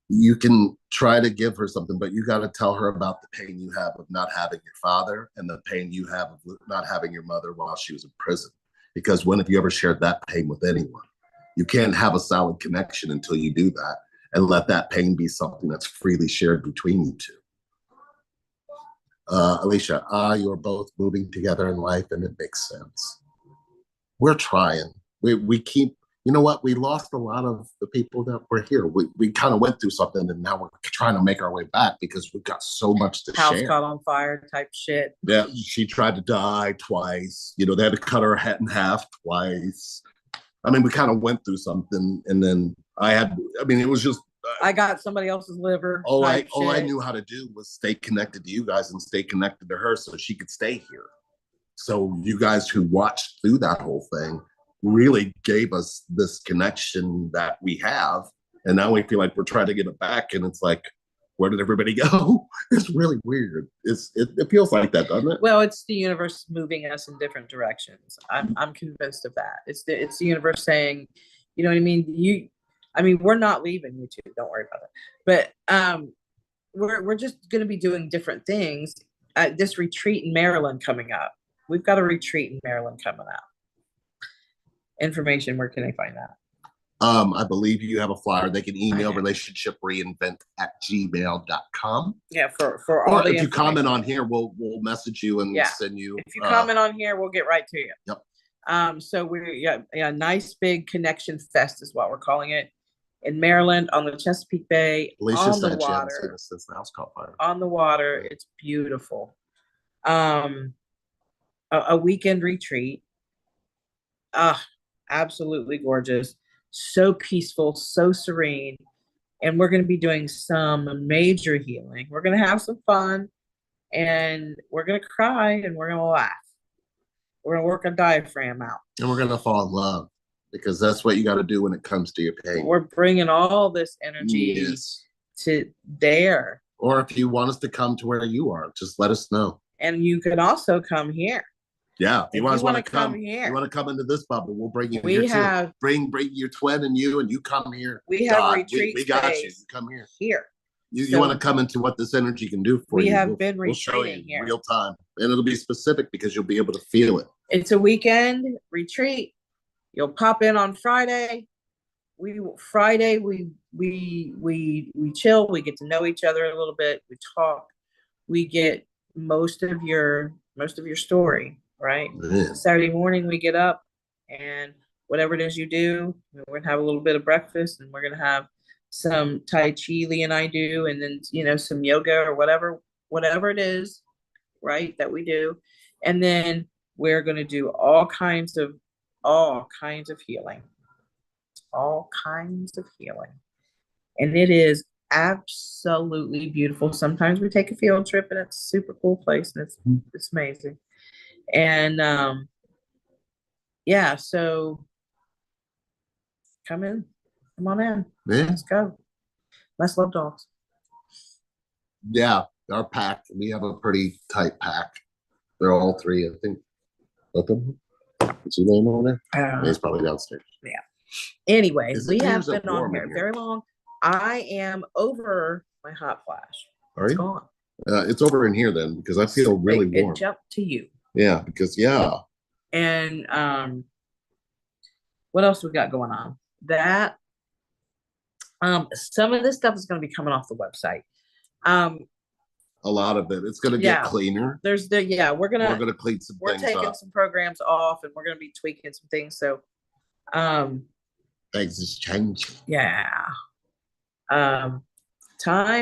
You can try to give her something, but you got to tell her about the pain you have of not having your father and the pain you have of not having your mother while she was in prison. Because when have you ever shared that pain with anyone? You can't have a solid connection until you do that and let that pain be something that's freely shared between you two. Alicia, you're both moving together in life, and it makes sense. We're trying. We keep, you know what? We lost a lot of the people that were here. We kind of went through something, and now we're trying to make our way back because we've got so much to House share. caught on fire type shit. Yeah, she tried to die twice. You know, they had to cut her head in half twice. I mean, we kind of went through something, and then it was just. I got somebody else's liver. All I knew how to do was stay connected to you guys and stay connected to her so she could stay here. So you guys who watched through that whole thing really gave us this connection that we have. And now we feel like we're trying to get it back. And it's like, where did everybody go? It's really weird. It feels like that, doesn't it? Well, it's the universe moving us in different directions. I'm convinced of that. It's the universe saying, you know what I mean? We're not leaving you two. Don't worry about it. But we're just going to be doing different things. This retreat in Maryland coming up. We've got a retreat in Maryland coming up. Information, where can they find that? I believe you have a flyer. They can email relationshipreinvent@gmail.com. Yeah, for all or the if you comment on here, we'll message you and send you. If you comment on here, we'll get right to you. Yep. So we're nice big connection fest is what we're calling it, in Maryland on the Chesapeake Bay. Alicia on the said water. she hadn't seen this since the house caught fire. On the water, it's beautiful. A weekend retreat. Absolutely gorgeous. So peaceful, so serene. And we're going to be doing some major healing. We're going to have some fun, and we're going to cry, and we're going to laugh. We're going to work our diaphragm out. And we're going to fall in love, because that's what you got to do when it comes to your pain. We're bringing all this energy to there. Or if you want us to come to where you are, just let us know. And you can also come here. Yeah, if you want to come here, you want to come into this bubble, we'll bring you here too. Bring your twin and you come here. We have retreat we got you. Come here. You want to come into what this energy can do for you. We have been retreating here. Real time. And it'll be specific because you'll be able to feel it. It's a weekend retreat. You'll pop in on Friday. We chill. We get to know each other a little bit. We talk. We get most of your story, right? Yeah. Saturday morning we get up, and whatever it is you do, we're gonna have a little bit of breakfast, and we're gonna have some Tai Chi Lee and I do, and then some yoga or whatever it is, right, that we do. And then we're gonna do all kinds of healing. And it is absolutely beautiful. Sometimes we take a field trip, and it's a super cool place, and it's amazing. And so come on in. Yeah. Let's go. Let's love dogs. Yeah, our pack, we have a pretty tight pack. They're all three, I think. Both of them. Is your name on there? He's probably downstairs. Yeah. Anyways, we have been on here very long. I am over my hot flash. Are you? It's gone. It's over in here then, because I feel really warm. It jumped to you. Yeah, because And what else we got going on? That some of this stuff is going to be coming off the website. A lot of it. It's going to get cleaner. We're gonna clean some things up. We're taking some programs off, and we're going to be tweaking some things. So, things is changing. Yeah. Time.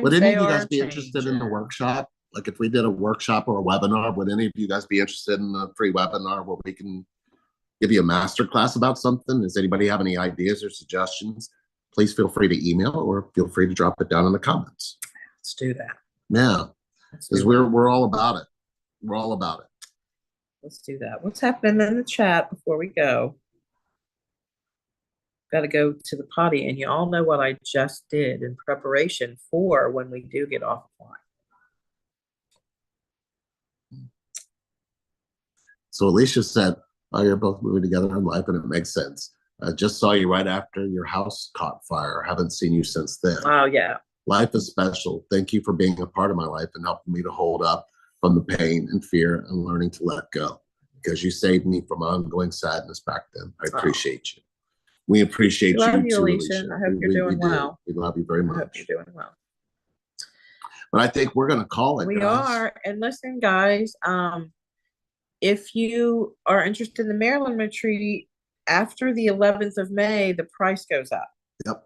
Would any of you guys be interested in the workshop? Like, if we did a workshop or a webinar, would any of you guys be interested in a free webinar where we can give you a master class about something. Does anybody have any ideas or suggestions? Please feel free to email or feel free to drop it down in the comments. Let's do that. Yeah, Let's because do that. we're all about it. We're all about it. Let's do that. What's happening in the chat before we go? Got to go to the potty, and you all know what I just did in preparation for when we do get offline. So Alicia said, "Oh, you're both moving together in life, and it makes sense. I just saw you right after your house caught fire. Haven't seen you since then. Oh yeah. Life is special. Thank you for being a part of my life and helping me to hold up from the pain and fear and learning to let go. Because you saved me from ongoing sadness back then. I appreciate you. We appreciate Love you you, too, Alicia. I hope you're doing well. We love you very I hope much. you're doing well. But I think we're going to call it, We guys. are. And listen, guys, if you are interested in the Maryland retreat, after the 11th of May, the price goes up. Yep.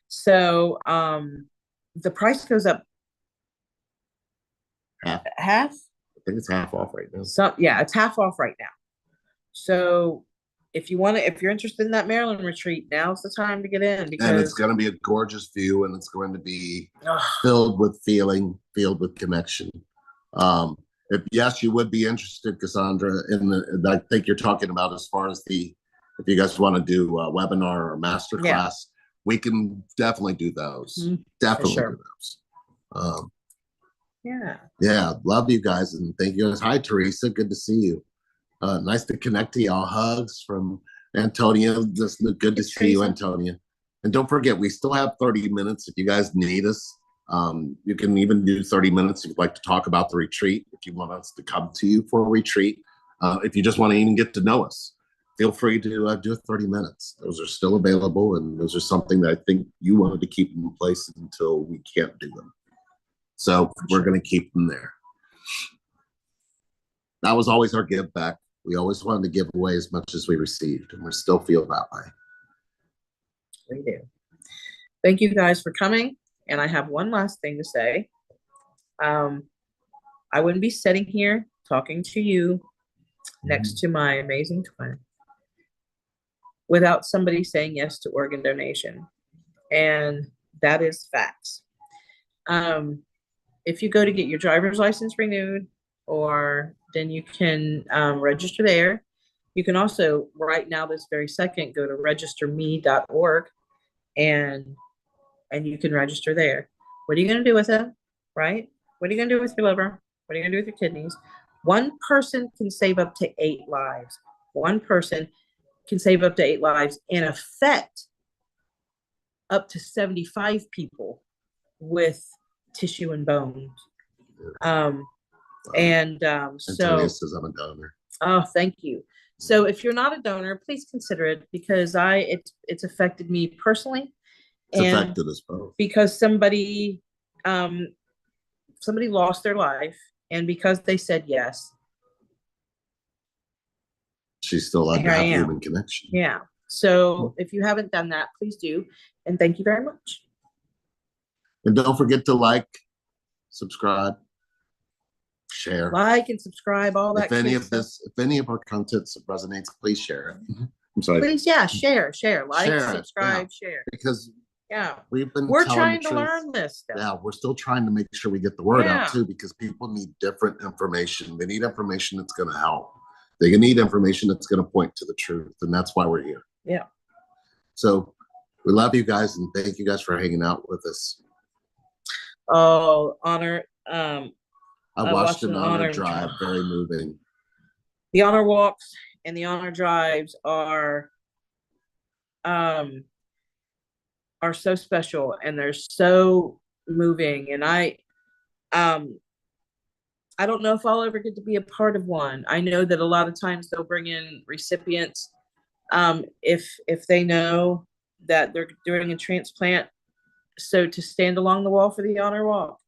So the price goes up half. Half? I think it's half off right now. Yeah, it's half off right now. So if you're interested in that Maryland retreat, now's the time to get in, because and it's going to be a gorgeous view, and it's going to be filled with feeling, filled with connection. If yes, you would be interested, Cassandra, I think you're talking about as far as if you guys want to do a webinar or master class, we can definitely do those. Definitely do those. Yeah, love you guys, and thank you guys. Hi, Teresa, good to see you. Nice to connect to y'all. Hugs from Antonia. Just good to see you, Antonia. And don't forget, we still have 30 minutes if you guys need us. You can even do 30 minutes if you'd like to talk about the retreat, if you want us to come to you for a retreat. If you just want to even get to know us, feel free to do 30 minutes. Those are still available, and those are something that I think you wanted to keep in place until we can't do them. So we're going to keep them there. That was always our give back. We always wanted to give away as much as we received, and we still feel that way. We do. Thank you guys for coming. And I have one last thing to say. I wouldn't be sitting here talking to you next to my amazing twin without somebody saying yes to organ donation. And that is facts. If you go to get your driver's license renewed, then you can register there. You can also, right now, this very second, go to registerme.org and you can register there. What are you going to do with it, right? What are you going to do with your liver? What are you going to do with your kidneys? One person can save up to 8 lives. One person can save up to 8 lives and affect up to 75 people with tissue and bones. Antonia says I'm a donor. Oh, thank you. So if you're not a donor, please consider it, because it's affected me personally. It's affected us both. Because somebody lost their life, and because they said yes, she's still allowed to have human connection. Yeah. So if you haven't done that, please do. And thank you very much. And don't forget to like, subscribe, share. Like and subscribe, all that. If any of our content resonates, please share it. I'm sorry. Please, share. Like, subscribe, share. Because we're trying to learn this stuff. Yeah, we're still trying to make sure we get the word out too, because people need different information. They need information that's going to help. They need information that's going to point to the truth, and that's why we're here. Yeah. So we love you guys, and thank you guys for hanging out with us. Oh, honor. I watched an honor drive, very moving. The honor walks and the honor drives are so special, and they're so moving. And I don't know if I'll ever get to be a part of one. I know that a lot of times they'll bring in recipients if they know that they're doing a transplant, so to stand along the wall for the honor walk.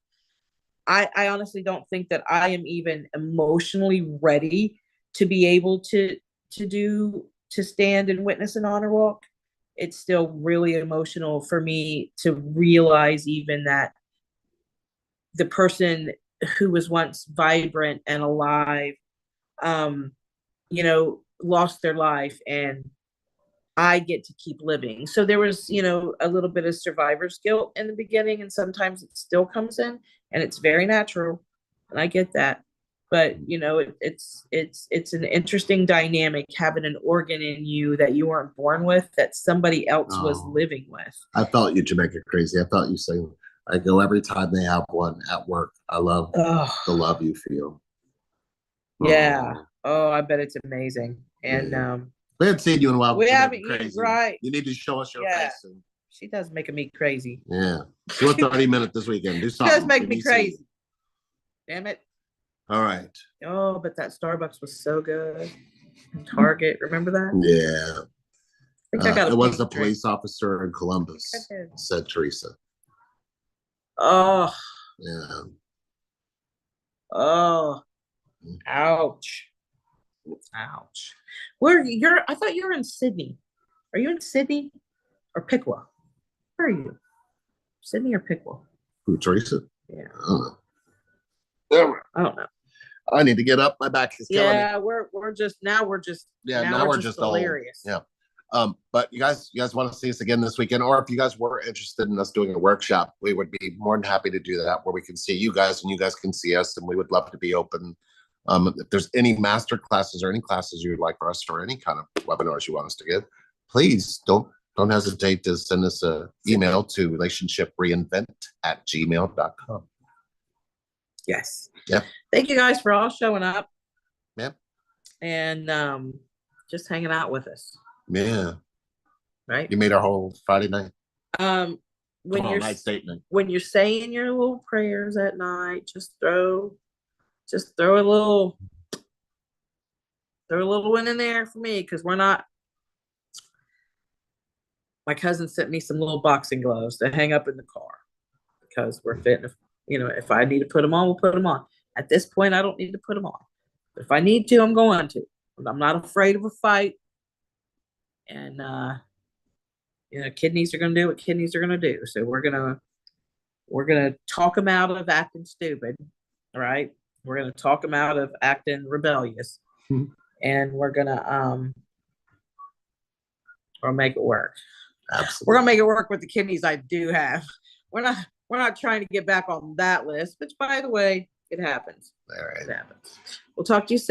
I honestly don't think that I am even emotionally ready to be able to stand and witness an honor walk. It's still really emotional for me to realize even that the person who was once vibrant and alive, lost their life, and I get to keep living. So there was, a little bit of survivor's guilt in the beginning, and sometimes it still comes in, and it's very natural, and I get that. But it's an interesting dynamic having an organ in you that you weren't born with, that somebody else was living with. I felt you, Jamaica crazy. I felt you saying, I go every time they have one at work. I love the love you feel. Yeah. Oh, I bet it's amazing. And we haven't seen you in a while. We haven't, crazy. Right? You need to show us your face. And... She does make me crazy. Yeah. Do a 30-minute this weekend. Do something. She does make me crazy. Damn it. All right. Oh, but that Starbucks was so good. Target, remember that? Yeah. I think I got it was a police officer in Columbus, said Teresa. Oh. Yeah. Oh. Ouch. Ouch. I thought you were in Sydney. Are you in Sydney or Piqua? Where are you? Sydney or Piqua? Who, Teresa? Yeah. I don't know. I need to get up. My back is killing me. Yeah, we're just hilarious. Old. Yeah. But you guys want to see us again this weekend, or if you guys were interested in us doing a workshop, we would be more than happy to do that, where we can see you guys and you guys can see us, and we would love to be open. If there's any master classes or any classes you would like for us, or any kind of webinars you want us to give, please don't hesitate to send us an email to relationshipreinvent@gmail.com. Yes. Yep. Thank you guys for all showing up. Yep. And just hanging out with us. Yeah. Right. You made our whole Friday night. When you're saying your little prayers at night, just throw a little one in there for me, because we're not. My cousin sent me some little boxing gloves to hang up in the car, because we're fitting. If I need to put them on, we'll put them on. At this point, I don't need to put them on. But if I need to, I'm going to. I'm not afraid of a fight. And kidneys are going to do what kidneys are going to do. So we're gonna talk them out of acting stupid, all right? We're gonna talk them out of acting rebellious, and we're gonna make it work. Absolutely. We're gonna make it work with the kidneys I do have. We're not trying to get back on that list, which, by the way, it happens. All right. It happens. We'll talk to you soon.